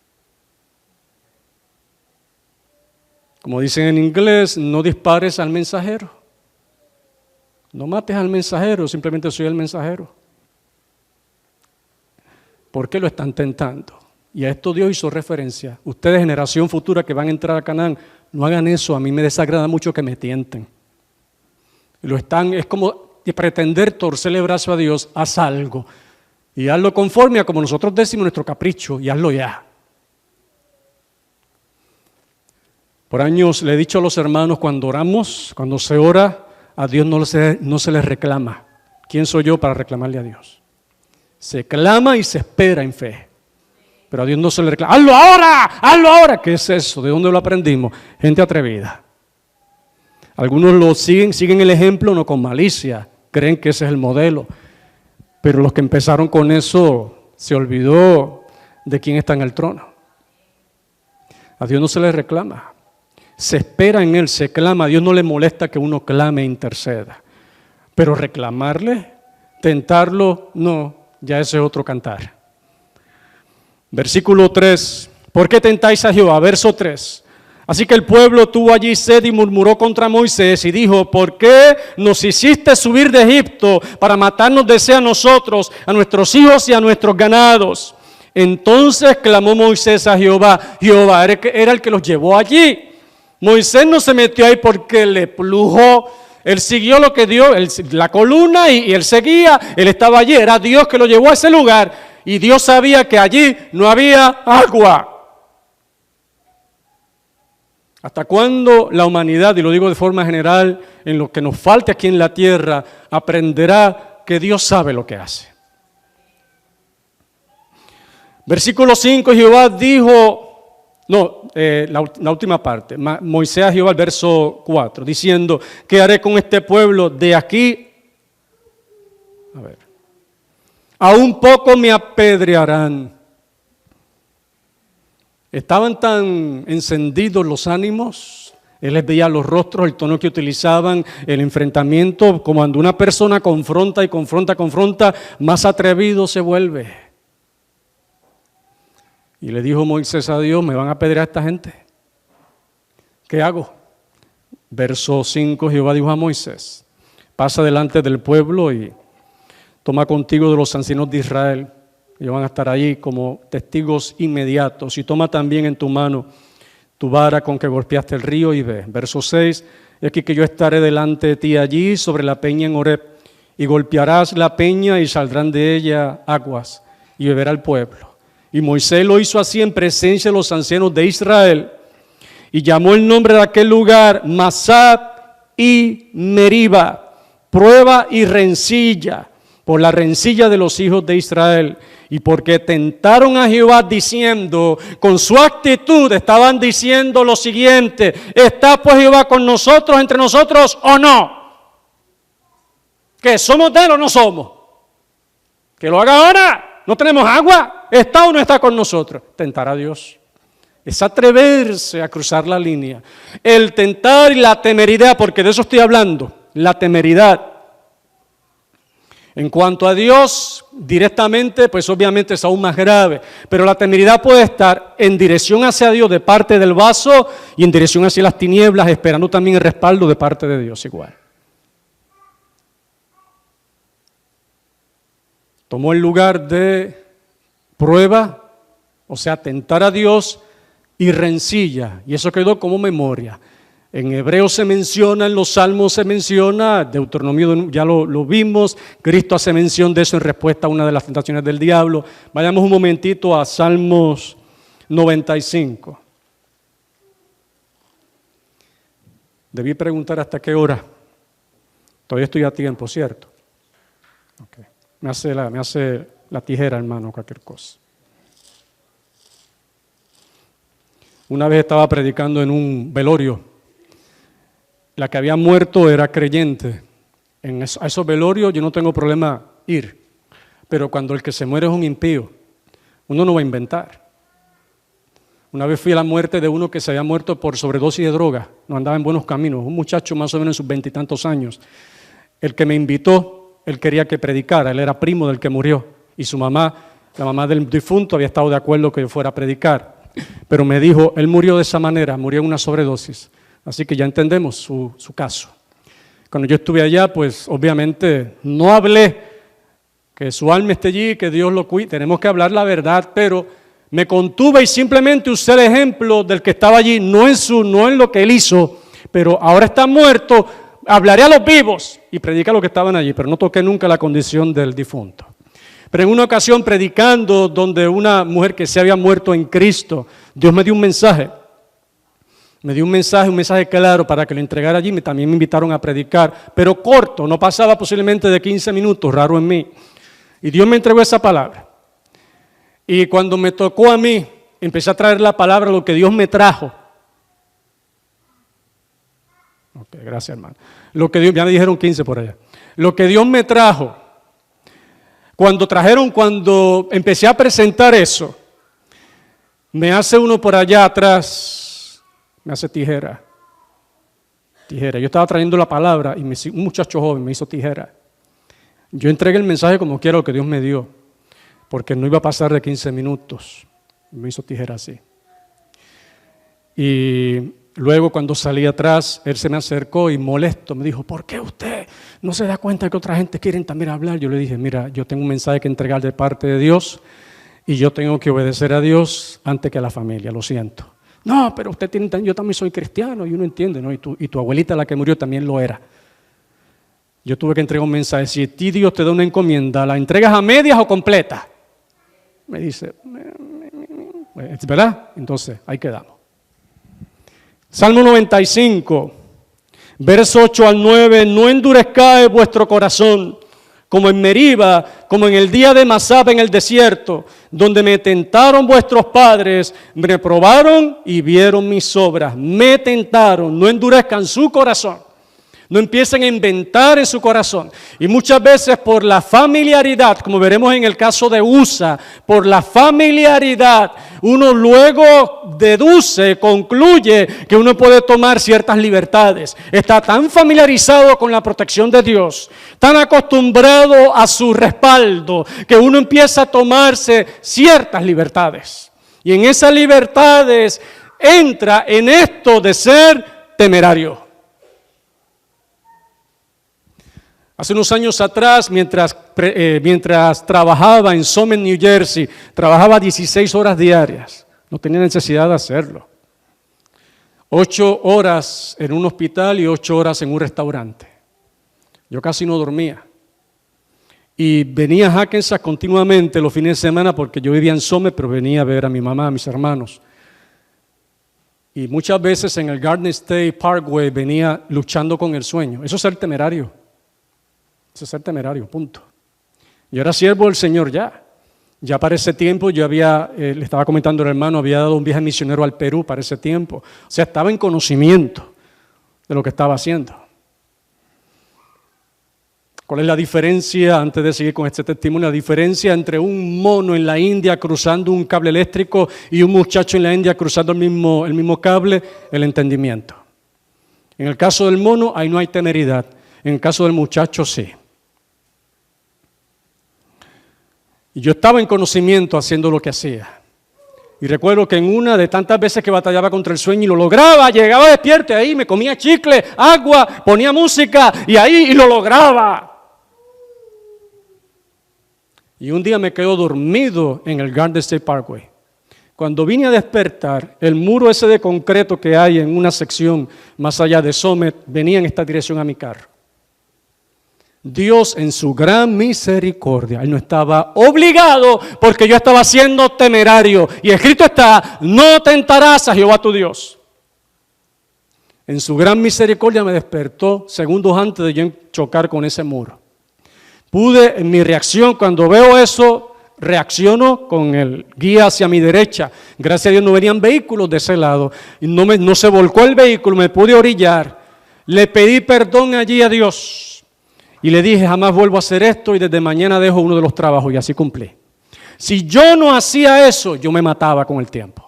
Como dicen en inglés, no dispares al mensajero. No mates al mensajero, simplemente soy el mensajero. ¿Por qué lo están tentando? Y a esto Dios hizo referencia. Ustedes, generación futura que van a entrar a Canaán, no hagan eso. A mí me desagrada mucho que me tienten. Es como pretender torcerle el brazo a Dios, haz algo. Y hazlo conforme a como nosotros decimos nuestro capricho, y hazlo ya. Por años le he dicho a los hermanos, cuando oramos, cuando se ora, a Dios no se les reclama. ¿Quién soy yo para reclamarle a Dios? Se clama y se espera en fe. Pero a Dios no se le reclama. ¡Hazlo ahora! ¡Hazlo ahora! ¿Qué es eso? ¿De dónde lo aprendimos? Gente atrevida. Algunos lo siguen el ejemplo, no con malicia. Creen que ese es el modelo. Pero los que empezaron con eso se olvidó de quién está en el trono. A Dios no se le reclama. Se espera en Él, se clama. A Dios no le molesta que uno clame e interceda. Pero reclamarle, tentarlo, no, ya ese es otro cantar. Versículo 3. ¿Por qué tentáis a Jehová? Verso 3. Así que el pueblo tuvo allí sed y murmuró contra Moisés y dijo, ¿por qué nos hiciste subir de Egipto para matarnos de sed a nosotros, a nuestros hijos y a nuestros ganados? Entonces clamó Moisés a Jehová. Jehová era el que los llevó allí. Moisés no se metió ahí porque le plujo. Él siguió lo que dio, la columna y él seguía. Él estaba allí, era Dios que lo llevó a ese lugar. Y Dios sabía que allí no había agua. ¿Hasta cuándo la humanidad, y lo digo de forma general, en lo que nos falte aquí en la tierra, aprenderá que Dios sabe lo que hace? Versículo 5, Jehová dijo, la última parte, Moisés a Jehová, el verso 4, diciendo, ¿qué haré con este pueblo de aquí? A un poco me apedrearán. Estaban tan encendidos los ánimos, él les veía los rostros, el tono que utilizaban, el enfrentamiento, como cuando una persona confronta y confronta, más atrevido se vuelve. Y le dijo Moisés a Dios, ¿me van a apedrear a esta gente? ¿Qué hago? Verso 5, Jehová dijo a Moisés, pasa delante del pueblo y toma contigo de los ancianos de Israel. Ellos van a estar allí como testigos inmediatos. Y toma también en tu mano tu vara con que golpeaste el río y ve. Verso 6, es aquí que yo estaré delante de ti allí sobre la peña en Horeb. Y golpearás la peña y saldrán de ella aguas y beberá el pueblo. Y Moisés lo hizo así en presencia de los ancianos de Israel. Y llamó el nombre de aquel lugar Masah y Meriba, prueba y rencilla. por la rencilla de los hijos de Israel y porque tentaron a Jehová diciendo, con su actitud estaban diciendo lo siguiente: ¿está pues Jehová con nosotros, entre nosotros o no? ¿Que somos de él o no somos? Que lo haga ahora. ¿No tenemos agua? ¿Está o no está con nosotros? Tentar a Dios es atreverse a cruzar la línea. El tentar y la temeridad, porque de eso estoy hablando, la temeridad. En cuanto a Dios, directamente, pues obviamente es aún más grave, pero la temeridad puede estar en dirección hacia Dios de parte del vaso y en dirección hacia las tinieblas, esperando también el respaldo de parte de Dios igual. Tomó el lugar de prueba, o sea, tentar a Dios, y rencilla, y eso quedó como memoria. En Hebreos se menciona, en los Salmos se menciona, Deuteronomio ya lo vimos, Cristo hace mención de eso en respuesta a una de las tentaciones del diablo. Vayamos un momentito a Salmos 95. Debí preguntar hasta qué hora. Todavía estoy a tiempo, ¿cierto? Okay. Me hace la tijera, hermano, cualquier cosa. Una vez estaba predicando en un velorio. La que había muerto era creyente. A esos velorios yo no tengo problema ir. Pero cuando el que se muere es un impío, uno no va a inventar. Una vez fui a la muerte de uno que se había muerto por sobredosis de droga. No andaba en buenos caminos. Un muchacho más o menos en sus 20 y tantos años. El que me invitó, él quería que predicara. Él era primo del que murió. Y su mamá, la mamá del difunto, había estado de acuerdo que yo fuera a predicar. Pero me dijo, él murió de esa manera, murió en una sobredosis. Así que ya entendemos su caso. Cuando yo estuve allá, pues obviamente no hablé que su alma esté allí, que Dios lo cuide. Tenemos que hablar la verdad, pero me contuve y simplemente usé el ejemplo del que estaba allí, no en lo que él hizo, pero ahora está muerto, hablaré a los vivos y predica a los que estaban allí, pero no toqué nunca la condición del difunto. Pero en una ocasión predicando donde una mujer que se había muerto en Cristo, Dios me dio un mensaje. Me dio un mensaje claro para que lo entregara allí. También me invitaron a predicar, pero corto, no pasaba posiblemente de 15 minutos, raro en mí. Y Dios me entregó esa palabra. Y cuando me tocó a mí, empecé a traer la palabra, lo que Dios me trajo. Ok, gracias, hermano. Lo que Dios, ya me dijeron 15 por allá. Lo que Dios me trajo. Cuando empecé a presentar eso, me hace uno por allá atrás, me hace tijera. Yo estaba trayendo la palabra y un muchacho joven me hizo tijera. Yo entregué el mensaje como quiera lo que Dios me dio, porque no iba a pasar de 15 minutos. Me hizo tijera así. Y luego cuando salí atrás, él se me acercó y molesto me dijo, ¿por qué usted no se da cuenta que otra gente quiere también hablar? Yo le dije, mira, yo tengo un mensaje que entregar de parte de Dios y yo tengo que obedecer a Dios antes que a la familia, lo siento. No, pero usted tiene, yo también soy cristiano y uno entiende, ¿no? Y tu abuelita, la que murió, también lo era. Yo tuve que entregar un mensaje, si a ti Dios te da una encomienda, ¿la entregas a medias o completa? Me dice, ¿verdad? Entonces, ahí quedamos. Salmo 95, verso 8 al 9, no endurezcáis vuestro corazón, como en Meriba, como en el día de Masab en el desierto, donde me tentaron vuestros padres, me probaron y vieron mis obras, me tentaron, no endurezcan su corazón. No empiecen a inventar en su corazón. Y muchas veces por la familiaridad, como veremos en el caso de Usa, por la familiaridad, uno luego deduce, concluye que uno puede tomar ciertas libertades. Está tan familiarizado con la protección de Dios, tan acostumbrado a su respaldo, que uno empieza a tomarse ciertas libertades. Y en esas libertades entra en esto de ser temerario. Hace unos años atrás, mientras trabajaba en Summit, New Jersey, trabajaba 16 horas diarias. No tenía necesidad de hacerlo. 8 horas en un hospital y 8 horas en un restaurante. Yo casi no dormía. Y venía a Hackensack continuamente los fines de semana porque yo vivía en Summit, pero venía a ver a mi mamá, a mis hermanos. Y muchas veces en el Garden State Parkway venía luchando con el sueño. Eso es ser temerario. Eso es ser temerario, punto. Yo era siervo del Señor ya. Ya para ese tiempo yo le estaba comentando al hermano, había dado un viaje misionero al Perú para ese tiempo. O sea, estaba en conocimiento de lo que estaba haciendo. ¿Cuál es la diferencia, antes de seguir con este testimonio, la diferencia entre un mono en la India cruzando un cable eléctrico y un muchacho en la India cruzando el mismo cable? El entendimiento. En el caso del mono, ahí no hay temeridad. En el caso del muchacho, sí. Y yo estaba en conocimiento haciendo lo que hacía. Y recuerdo que en una de tantas veces que batallaba contra el sueño y lo lograba, llegaba despierto ahí, me comía chicle, agua, ponía música y ahí lo lograba. Y un día me quedo dormido en el Garden State Parkway. Cuando vine a despertar, el muro ese de concreto que hay en una sección más allá de Summit venía en esta dirección a mi carro. Dios en su gran misericordia, Él no estaba obligado porque yo estaba siendo temerario. Y escrito está, no tentarás a Jehová tu Dios. En su gran misericordia me despertó segundos antes de yo chocar con ese muro. Pude, en mi reacción, cuando veo eso, reacciono con el guía hacia mi derecha. Gracias a Dios no venían vehículos de ese lado. Y no se volcó el vehículo, me pude orillar. Le pedí perdón allí a Dios. Y le dije, jamás vuelvo a hacer esto y desde mañana dejo uno de los trabajos y así cumplí. Si yo no hacía eso, yo me mataba con el tiempo.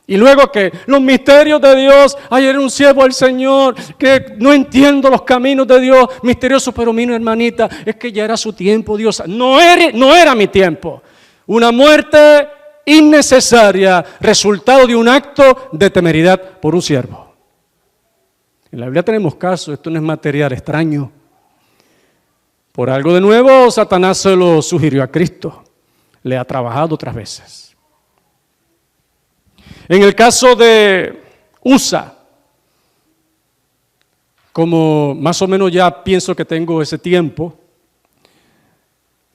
Y luego que los misterios de Dios, ayer era un siervo del Señor, que no entiendo los caminos de Dios, misterioso, pero mi hermanita, es que ya era su tiempo, Dios. No era mi tiempo. Una muerte innecesaria, resultado de un acto de temeridad por un siervo. En la Biblia tenemos casos, esto no es material extraño. Por algo de nuevo, Satanás se lo sugirió a Cristo. Le ha trabajado otras veces. En el caso de Usa, como más o menos ya pienso que tengo ese tiempo,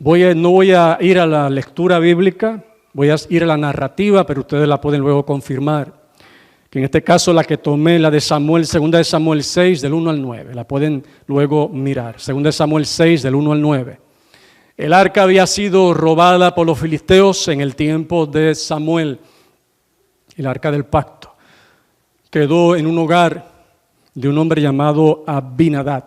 no voy a ir a la lectura bíblica, voy a ir a la narrativa, pero ustedes la pueden luego confirmar. Que en este caso la que tomé, la de Samuel, 2 de Samuel 6, del 1 al 9. La pueden luego mirar, 2 de Samuel 6, del 1 al 9. El arca había sido robada por los filisteos en el tiempo de Samuel. El arca del pacto. Quedó en un hogar de un hombre llamado Abinadab.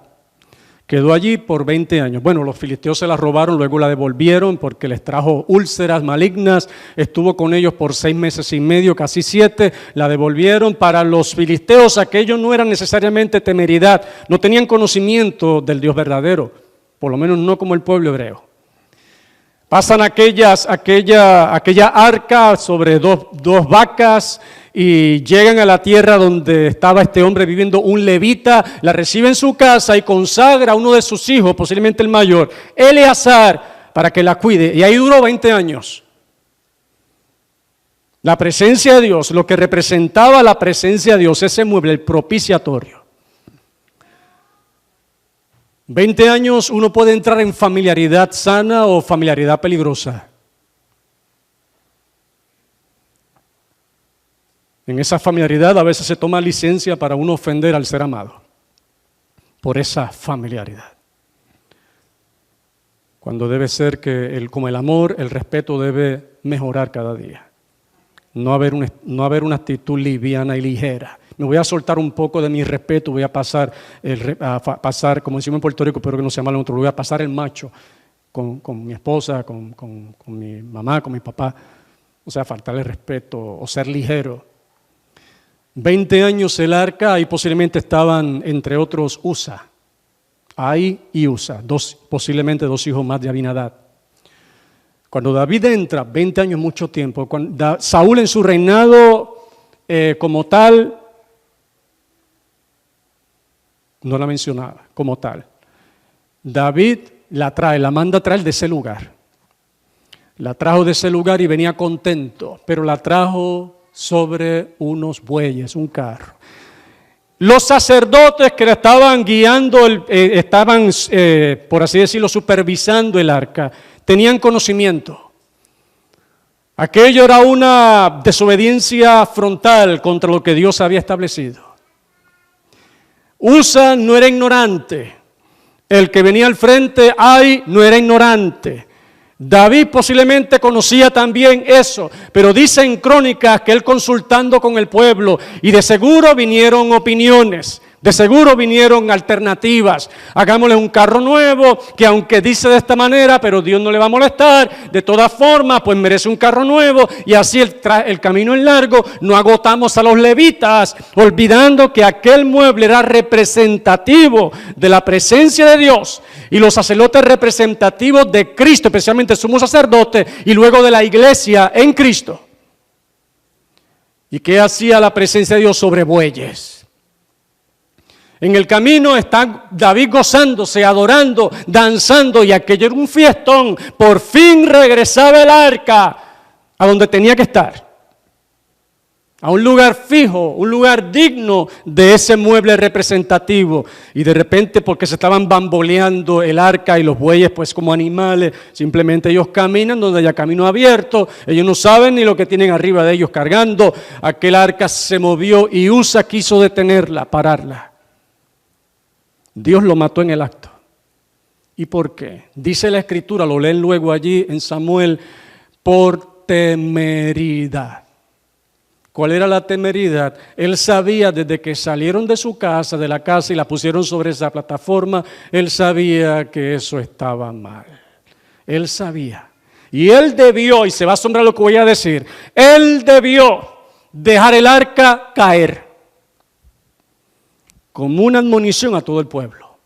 Quedó allí por 20 años. Bueno, los filisteos se la robaron, luego la devolvieron porque les trajo úlceras malignas. Estuvo con ellos por 6 meses y medio, casi 7. La devolvieron. Para los filisteos aquello no era necesariamente temeridad. No tenían conocimiento del Dios verdadero, por lo menos no como el pueblo hebreo. Pasan aquella arca sobre dos vacas y llegan a la tierra donde estaba este hombre viviendo, un levita, la recibe en su casa y consagra a uno de sus hijos, posiblemente el mayor, Eleazar, para que la cuide. Y ahí duró 20 años. La presencia de Dios, lo que representaba la presencia de Dios, ese mueble, el propiciatorio. 20 años uno puede entrar en familiaridad sana o familiaridad peligrosa. En esa familiaridad a veces se toma licencia para uno ofender al ser amado, por esa familiaridad. Cuando debe ser que como el amor, el respeto debe mejorar cada día. No haber una actitud liviana y ligera. Me voy a soltar un poco de mi respeto, voy a pasar, como decimos en Puerto Rico, pero que no sea malo en otro lugar, voy a pasar el macho con mi esposa, con mi mamá, con mi papá. O sea, faltarle respeto o ser ligero. 20 años el arca, ahí posiblemente estaban, entre otros, Usa. Ahí y Usa, posiblemente 2 hijos más de Abinadab. Cuando David entra, 20 años, mucho tiempo. Saúl en su reinado como tal, no la mencionaba como tal. David la manda a traer de ese lugar. La trajo de ese lugar y venía contento, pero la trajo sobre unos bueyes, un carro. Los sacerdotes que la estaban guiando, estaban, por así decirlo, supervisando el arca, tenían conocimiento. Aquello era una desobediencia frontal contra lo que Dios había establecido. Usa no era ignorante. El que venía al frente, no era ignorante. David posiblemente conocía también eso, pero dice en Crónicas que él consultando con el pueblo y de seguro vinieron opiniones, de seguro vinieron alternativas. Hagámosle un carro nuevo que aunque dice de esta manera, pero Dios no le va a molestar. De todas formas, pues merece un carro nuevo y así el camino es largo. No agotamos a los levitas, olvidando que aquel mueble era representativo de la presencia de Dios y los sacerdotes representativos de Cristo, especialmente el sumo sacerdote y luego de la iglesia en Cristo. ¿Y qué hacía la presencia de Dios sobre bueyes? En el camino está David gozándose, adorando, danzando y aquello era un fiestón. Por fin regresaba el arca a donde tenía que estar. A un lugar fijo, un lugar digno de ese mueble representativo. Y de repente porque se estaban bamboleando el arca y los bueyes pues como animales, simplemente ellos caminan donde haya camino abierto. Ellos no saben ni lo que tienen arriba de ellos cargando. Aquel arca se movió y Usa quiso detenerla, pararla. Dios lo mató en el acto. ¿Y por qué? Dice la Escritura, lo leen luego allí en Samuel, por temeridad. ¿Cuál era la temeridad? Él sabía desde que salieron de su casa, de la casa y la pusieron sobre esa plataforma, él sabía que eso estaba mal. Él sabía. Y él debió, y se va a asombrar lo que voy a decir, él debió dejar el arca caer. Como una admonición a todo el pueblo.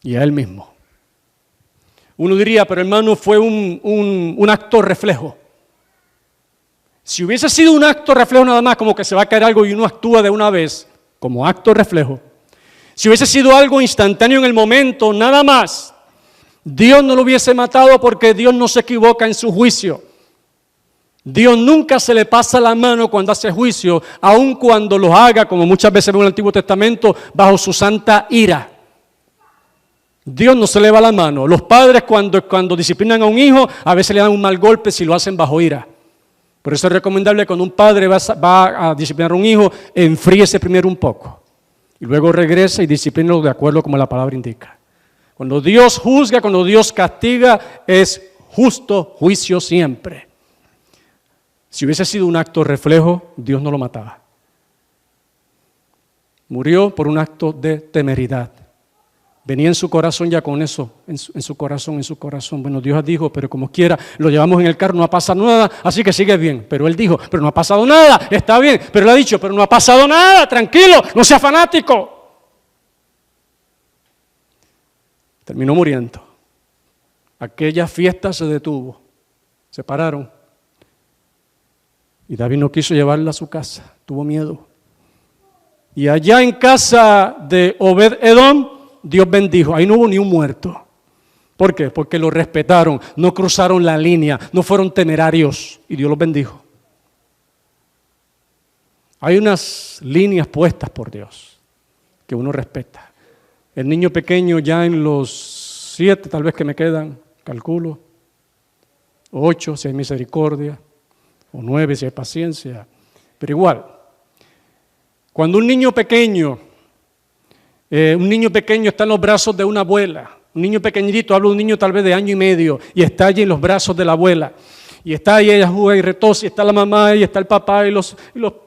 Y a él mismo. Uno diría, pero hermano, fue un acto reflejo. Si hubiese sido un acto reflejo nada más, como que se va a caer algo y uno actúa de una vez, como acto reflejo. Si hubiese sido algo instantáneo en el momento, nada más, Dios no lo hubiese matado porque Dios no se equivoca en su juicio. Dios nunca se le pasa la mano cuando hace juicio, aun cuando lo haga, como muchas veces vemos en el Antiguo Testamento, bajo su santa ira. Dios no se le va la mano. Los padres cuando disciplinan a un hijo, a veces le dan un mal golpe si lo hacen bajo ira. Por eso es recomendable cuando un padre va a disciplinar a un hijo, enfríese primero un poco. Y luego regresa y disciplínalo de acuerdo como la palabra indica. Cuando Dios juzga, cuando Dios castiga, es justo juicio siempre. Si hubiese sido un acto reflejo, Dios no lo mataba. Murió por un acto de temeridad. Venía en su corazón ya con eso, en su corazón. Bueno, Dios dijo, pero como quiera, lo llevamos en el carro, no ha pasado nada, así que sigue bien. Pero él dijo, pero no ha pasado nada, está bien. Pero él ha dicho, pero no ha pasado nada, tranquilo, no sea fanático. Terminó muriendo. Aquella fiesta se detuvo, se pararon. Y David no quiso llevarla a su casa, tuvo miedo. Y allá en casa de Obed-Edom, Dios bendijo, ahí no hubo ni un muerto. ¿Por qué? Porque lo respetaron, no cruzaron la línea, no fueron temerarios y Dios los bendijo. Hay unas líneas puestas por Dios que uno respeta. El niño pequeño ya en los 7 tal vez que me quedan, calculo, 8 si hay misericordia, o 9 si hay paciencia, pero igual, cuando un niño pequeño está en los brazos de una abuela, un niño pequeñito, hablo de un niño tal vez de año y medio, y está allí en los brazos de la abuela, y está ahí, ella juega y retosa, y está la mamá, y está el papá, y los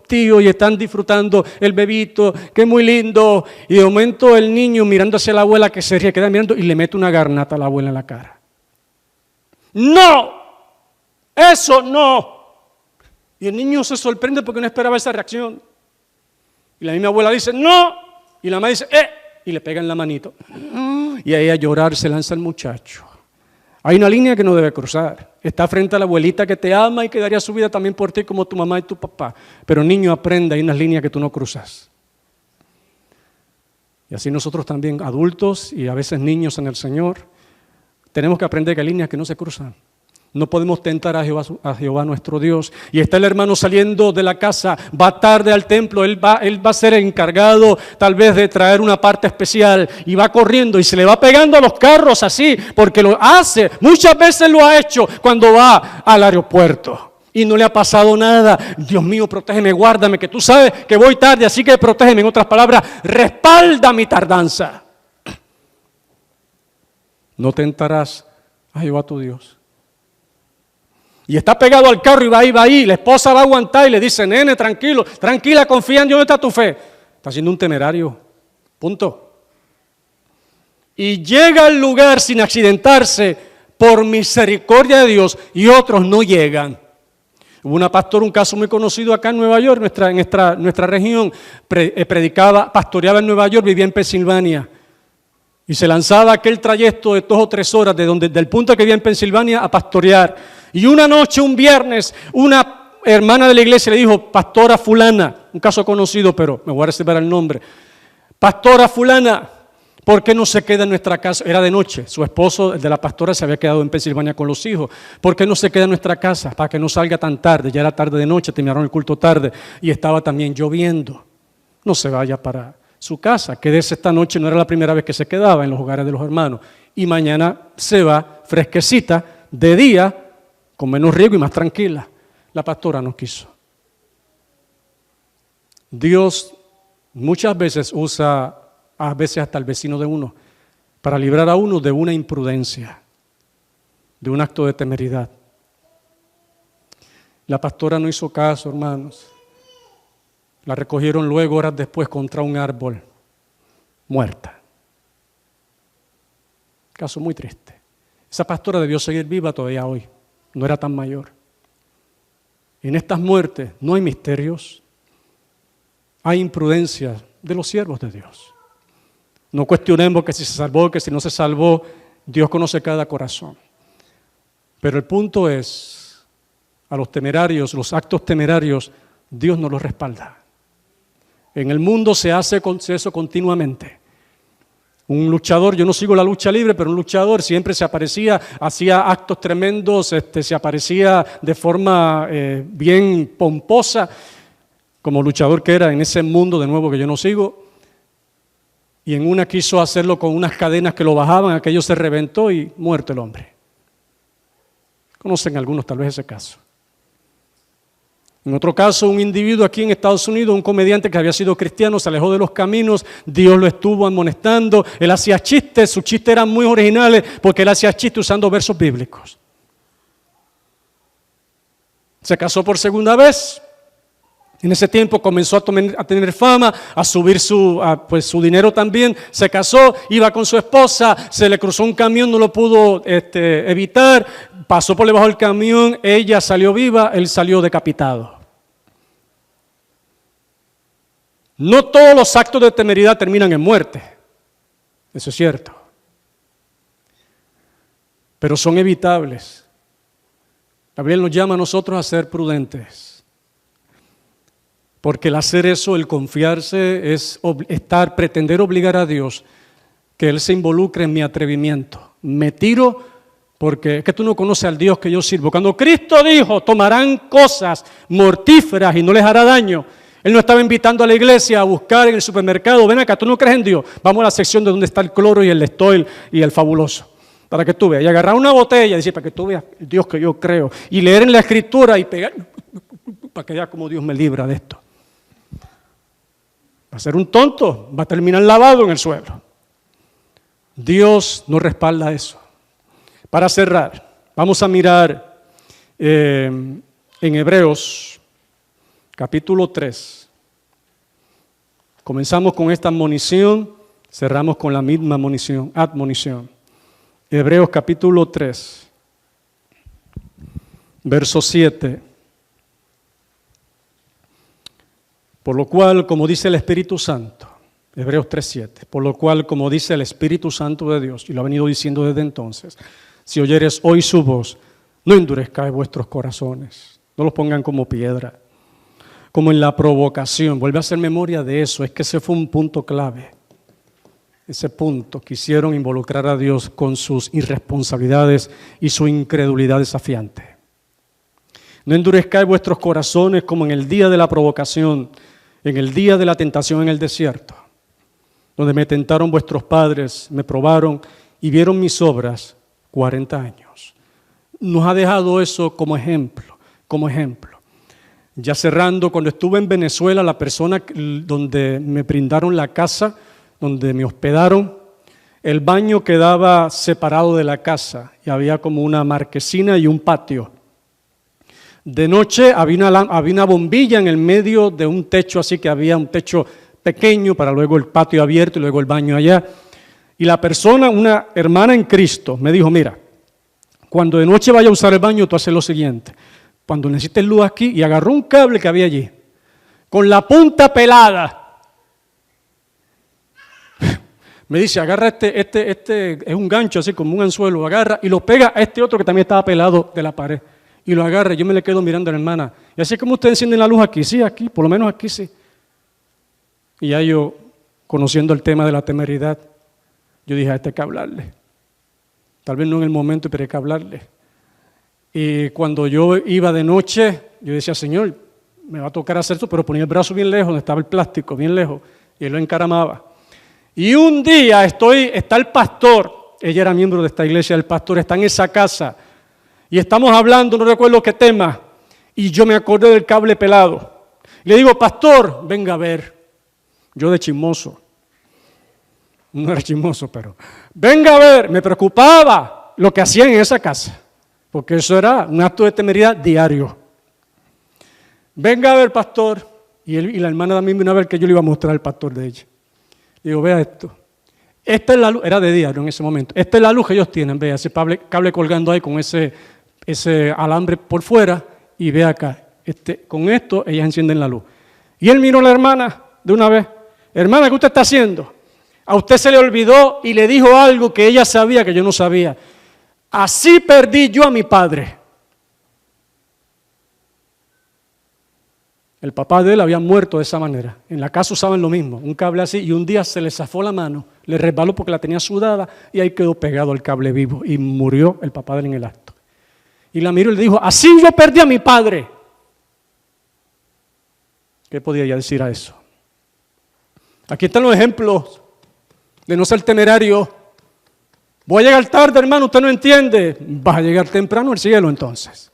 tíos, y están disfrutando el bebito, que es muy lindo, y de momento el niño mirando hacia la abuela que se ríe, queda mirando, y le mete una garnata a la abuela en la cara. ¡No! ¡Eso no! Y el niño se sorprende porque no esperaba esa reacción. Y la misma abuela dice, ¡no! Y la mamá dice, y le pega en la manito. Y ahí a llorar se lanza el muchacho. Hay una línea que no debe cruzar. Está frente a la abuelita que te ama y que daría su vida también por ti como tu mamá y tu papá. Pero niño, aprende, hay unas líneas que tú no cruzas. Y así nosotros también, adultos y a veces niños en el Señor, tenemos que aprender que hay líneas que no se cruzan. No podemos tentar a Jehová nuestro Dios. Y está el hermano saliendo de la casa, va tarde al templo, él va a ser encargado tal vez de traer una parte especial y va corriendo y se le va pegando a los carros así, porque lo hace, muchas veces lo ha hecho cuando va al aeropuerto y no le ha pasado nada. Dios mío, protégeme, guárdame, que tú sabes que voy tarde, así que protégeme. En otras palabras, respalda mi tardanza. no tentarás a Jehová tu Dios. Y está pegado al carro y va ahí, la esposa va a aguantar y le dice, nene, tranquilo, tranquila, confía en Dios, ¿dónde está tu fe? Está siendo un temerario, punto. Y llega al lugar sin accidentarse por misericordia de Dios y otros no llegan. Hubo una pastora, un caso muy conocido acá en Nueva York, nuestra región, pastoreaba en Nueva York, vivía en Pensilvania. Y se lanzaba aquel trayecto de 2 o 3 horas del punto que vivía en Pensilvania a pastorear. Y una noche, un viernes, una hermana de la iglesia le dijo, pastora fulana, un caso conocido, pero me voy a reservar el nombre. Pastora fulana, ¿por qué no se queda en nuestra casa? Era de noche, su esposo, el de la pastora, se había quedado en Pensilvania con los hijos. ¿Por qué no se queda en nuestra casa? Para que no salga tan tarde, ya era tarde de noche, terminaron el culto tarde y estaba también lloviendo. No se vaya para su casa, quédese esta noche, no era la primera vez que se quedaba en los hogares de los hermanos. Y mañana se va fresquecita, de día, con menos riesgo y más tranquila. La pastora no quiso. Dios muchas veces usa, a veces hasta el vecino de uno, para librar a uno de una imprudencia, de un acto de temeridad. La pastora no hizo caso, hermanos. La recogieron luego, horas después, contra un árbol, muerta. Caso muy triste. Esa pastora debió seguir viva todavía hoy, no era tan mayor. En estas muertes no hay misterios, hay imprudencia de los siervos de Dios. No cuestionemos que si se salvó, que si no se salvó, Dios conoce cada corazón. Pero el punto es, a los temerarios, los actos temerarios, Dios no los respalda. En el mundo se hace eso continuamente. Un luchador, yo no sigo la lucha libre, pero un luchador siempre se aparecía, hacía actos tremendos, se aparecía de forma bien pomposa, como luchador que era en ese mundo de nuevo que yo no sigo. Y en una quiso hacerlo con unas cadenas que lo bajaban, aquello se reventó y muerto el hombre. Conocen algunos tal vez ese caso. En otro caso, un individuo aquí en Estados Unidos, un comediante que había sido cristiano, se alejó de los caminos, Dios lo estuvo amonestando, él hacía chistes, sus chistes eran muy originales porque él hacía chistes usando versos bíblicos. Se casó por segunda vez, en ese tiempo comenzó a tener fama, a subir su dinero también, se casó, iba con su esposa, se le cruzó un camión, no lo pudo evitar, pasó por debajo del camión, ella salió viva, él salió decapitado. No todos los actos de temeridad terminan en muerte, eso es cierto, pero son evitables. La Biblia nos llama a nosotros a ser prudentes. Porque el hacer eso, el confiarse, es pretender obligar a Dios que Él se involucre en mi atrevimiento. Me tiro porque es que tú no conoces al Dios que yo sirvo. Cuando Cristo dijo, tomarán cosas mortíferas y no les hará daño, Él no estaba invitando a la iglesia a buscar en el supermercado, ven acá, tú no crees en Dios, vamos a la sección de donde está el cloro y el Lestol y el fabuloso. Para que tú veas, y agarrar una botella y decir, para que tú veas el Dios que yo creo, y leer en la Escritura y pegar, para que veas cómo Dios me libra de esto. Va a ser un tonto, va a terminar lavado en el suelo. Dios no respalda eso. Para cerrar, vamos a mirar en Hebreos, capítulo 3. Comenzamos con esta admonición, cerramos con la misma admonición. Hebreos capítulo 3, verso 7. Por lo cual, como dice el Espíritu Santo, Hebreos 3:7, por lo cual, como dice el Espíritu Santo de Dios, y lo ha venido diciendo desde entonces, si oyeres hoy su voz, no endurezcáis vuestros corazones, no los pongan como piedra, como en la provocación. Vuelve a hacer memoria de eso, es que ese fue un punto clave. Ese punto, quisieron involucrar a Dios con sus irresponsabilidades y su incredulidad desafiante. No endurezcáis vuestros corazones como en el día de la provocación, en el día de la tentación en el desierto, donde me tentaron vuestros padres, me probaron y vieron mis obras 40 años. Nos ha dejado eso como ejemplo. Ya cerrando, cuando estuve en Venezuela, la persona donde me brindaron la casa, donde me hospedaron, El baño quedaba separado de la casa y había como una marquesina y un patio. De noche había una bombilla en el medio de un techo, así que había un techo pequeño para luego el patio abierto y luego el baño allá. Y la persona, una hermana en Cristo, me dijo, mira, cuando de noche vaya a usar el baño, tú haces lo siguiente. Cuando necesites luz aquí, y agarró un cable que había allí, con la punta pelada. Me dice, agarra este es un gancho así como un anzuelo, lo agarra y lo pega a este otro que también estaba pelado de la pared. Y lo agarra, yo me le quedo mirando a la hermana. Y así como ustedes encienden la luz aquí, sí, aquí, por lo menos aquí sí. Y ya yo, conociendo el tema de la temeridad, yo dije, a este hay que hablarle. Tal vez no en el momento, pero hay que hablarle. Y cuando yo iba de noche, yo decía, Señor, me va a tocar hacer esto, pero ponía el brazo bien lejos, donde estaba el plástico, bien lejos, y él lo encaramaba. Y un día está el pastor, ella era miembro de esta iglesia, el pastor está en esa casa, y estamos hablando, no recuerdo qué tema, y yo me acordé del cable pelado. Le digo, pastor, venga a ver. Yo de chismoso, no era chismoso, pero venga a ver, me preocupaba lo que hacían en esa casa, porque eso era un acto de temeridad diario. Venga a ver, pastor, y la hermana también vino a ver que yo le iba a mostrar al pastor de ella. Le digo, vea esto, esta es la luz, era de día, no en ese momento, esta es la luz que ellos tienen, vea, ese cable colgando ahí con ese alambre por fuera, y ve acá, con esto ellas encienden la luz. Y él miró a la hermana de una vez, hermana, ¿qué usted está haciendo? A usted se le olvidó y le dijo algo que ella sabía que yo no sabía. Así perdí yo a mi padre. El papá de él había muerto de esa manera. En la casa usaban lo mismo, un cable así, y un día se le zafó la mano, le resbaló porque la tenía sudada y ahí quedó pegado el cable vivo y murió el papá de él en el acto. Y la miró y le dijo, así yo perdí a mi padre. ¿Qué podía ella decir a eso? Aquí están los ejemplos de no ser temerario. Voy a llegar tarde, hermano, usted no entiende. Vas a llegar temprano al cielo entonces.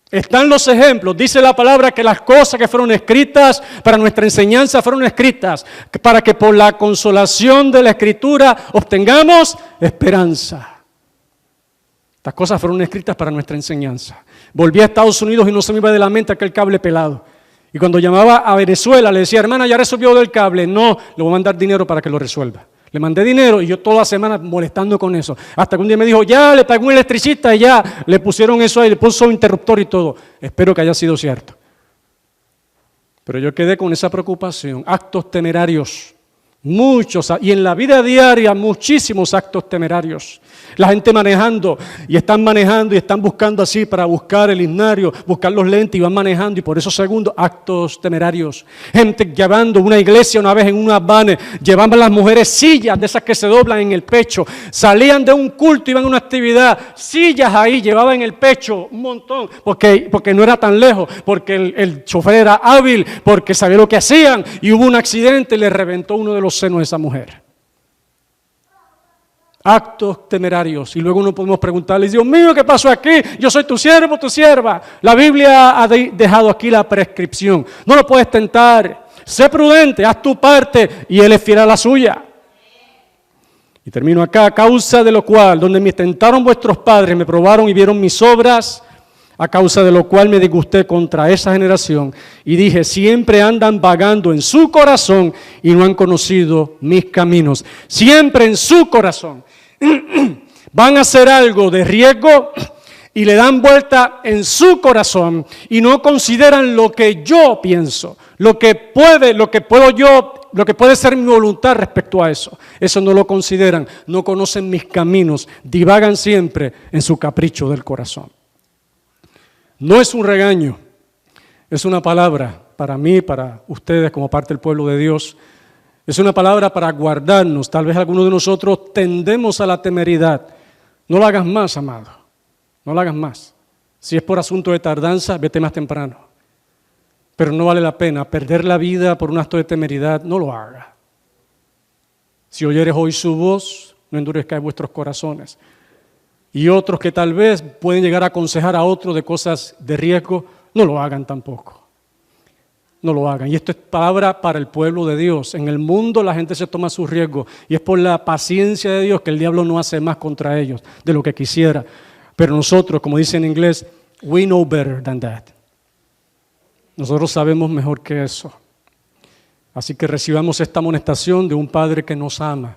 Están los ejemplos, dice la palabra que las cosas que fueron escritas para nuestra enseñanza fueron escritas para que por la consolación de la Escritura obtengamos esperanza. Estas cosas fueron escritas para nuestra enseñanza. Volví a Estados Unidos y no se me iba de la mente aquel cable pelado. Y cuando llamaba a Venezuela le decía, hermana, ¿ya resolvió del cable? No, le voy a mandar dinero para que lo resuelva. Le mandé dinero y yo toda la semana molestando con eso. Hasta que un día me dijo, ya le pagó un electricista y ya le pusieron eso ahí, le puso un interruptor y todo. Espero que haya sido cierto. Pero yo quedé con esa preocupación. Actos temerarios, muchos, y en la vida diaria muchísimos actos temerarios. La gente manejando y están buscando así para buscar el himnario, buscar los lentes y van manejando y por esos segundos actos temerarios. Gente llevando una iglesia una vez en unas vanes, llevaban las mujeres sillas de esas que se doblan en el pecho, salían de un culto, iban a una actividad, sillas ahí, llevaban en el pecho un montón, porque no era tan lejos, porque el chofer era hábil, porque sabía lo que hacían y hubo un accidente y le reventó uno de los senos de esa mujer. Actos temerarios. Y luego no podemos preguntarle, Dios mío, ¿qué pasó aquí? Yo soy tu siervo, tu sierva. La Biblia ha dejado aquí la prescripción. No lo puedes tentar. Sé prudente, haz tu parte y Él es fiel a la suya. Y termino acá, a causa de lo cual, donde me tentaron vuestros padres, me probaron y vieron mis obras, a causa de lo cual me disgusté contra esa generación y dije, siempre andan vagando en su corazón y no han conocido mis caminos. Siempre en su corazón. Van a hacer algo de riesgo y le dan vuelta en su corazón y no consideran lo que yo pienso, lo que puede ser mi voluntad respecto a eso. Eso no lo consideran, no conocen mis caminos, divagan siempre en su capricho del corazón. No es un regaño, es una palabra para mí, para ustedes como parte del pueblo de Dios. Es una palabra para guardarnos. Tal vez algunos de nosotros tendemos a la temeridad. No lo hagas más, amado. No lo hagas más. Si es por asunto de tardanza, vete más temprano. Pero no vale la pena perder la vida por un acto de temeridad. No lo haga. Si oyeres hoy su voz, no endurezcáis vuestros corazones. Y otros que tal vez pueden llegar a aconsejar a otros de cosas de riesgo, no lo hagan tampoco. no lo hagan. Y esto es palabra para el pueblo de Dios. En el mundo la gente se toma sus riesgos y es por la paciencia de Dios que el diablo no hace más contra ellos de lo que quisiera. Pero nosotros, como dice en inglés, we know better than that. Nosotros sabemos mejor que eso. Así que recibamos esta amonestación de un Padre que nos ama,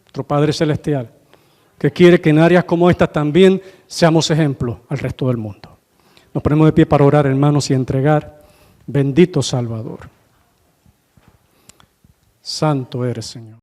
nuestro Padre Celestial, que quiere que en áreas como esta también seamos ejemplo al resto del mundo. Nos ponemos de pie para orar, hermanos, y entregar. Bendito Salvador. Santo eres, Señor.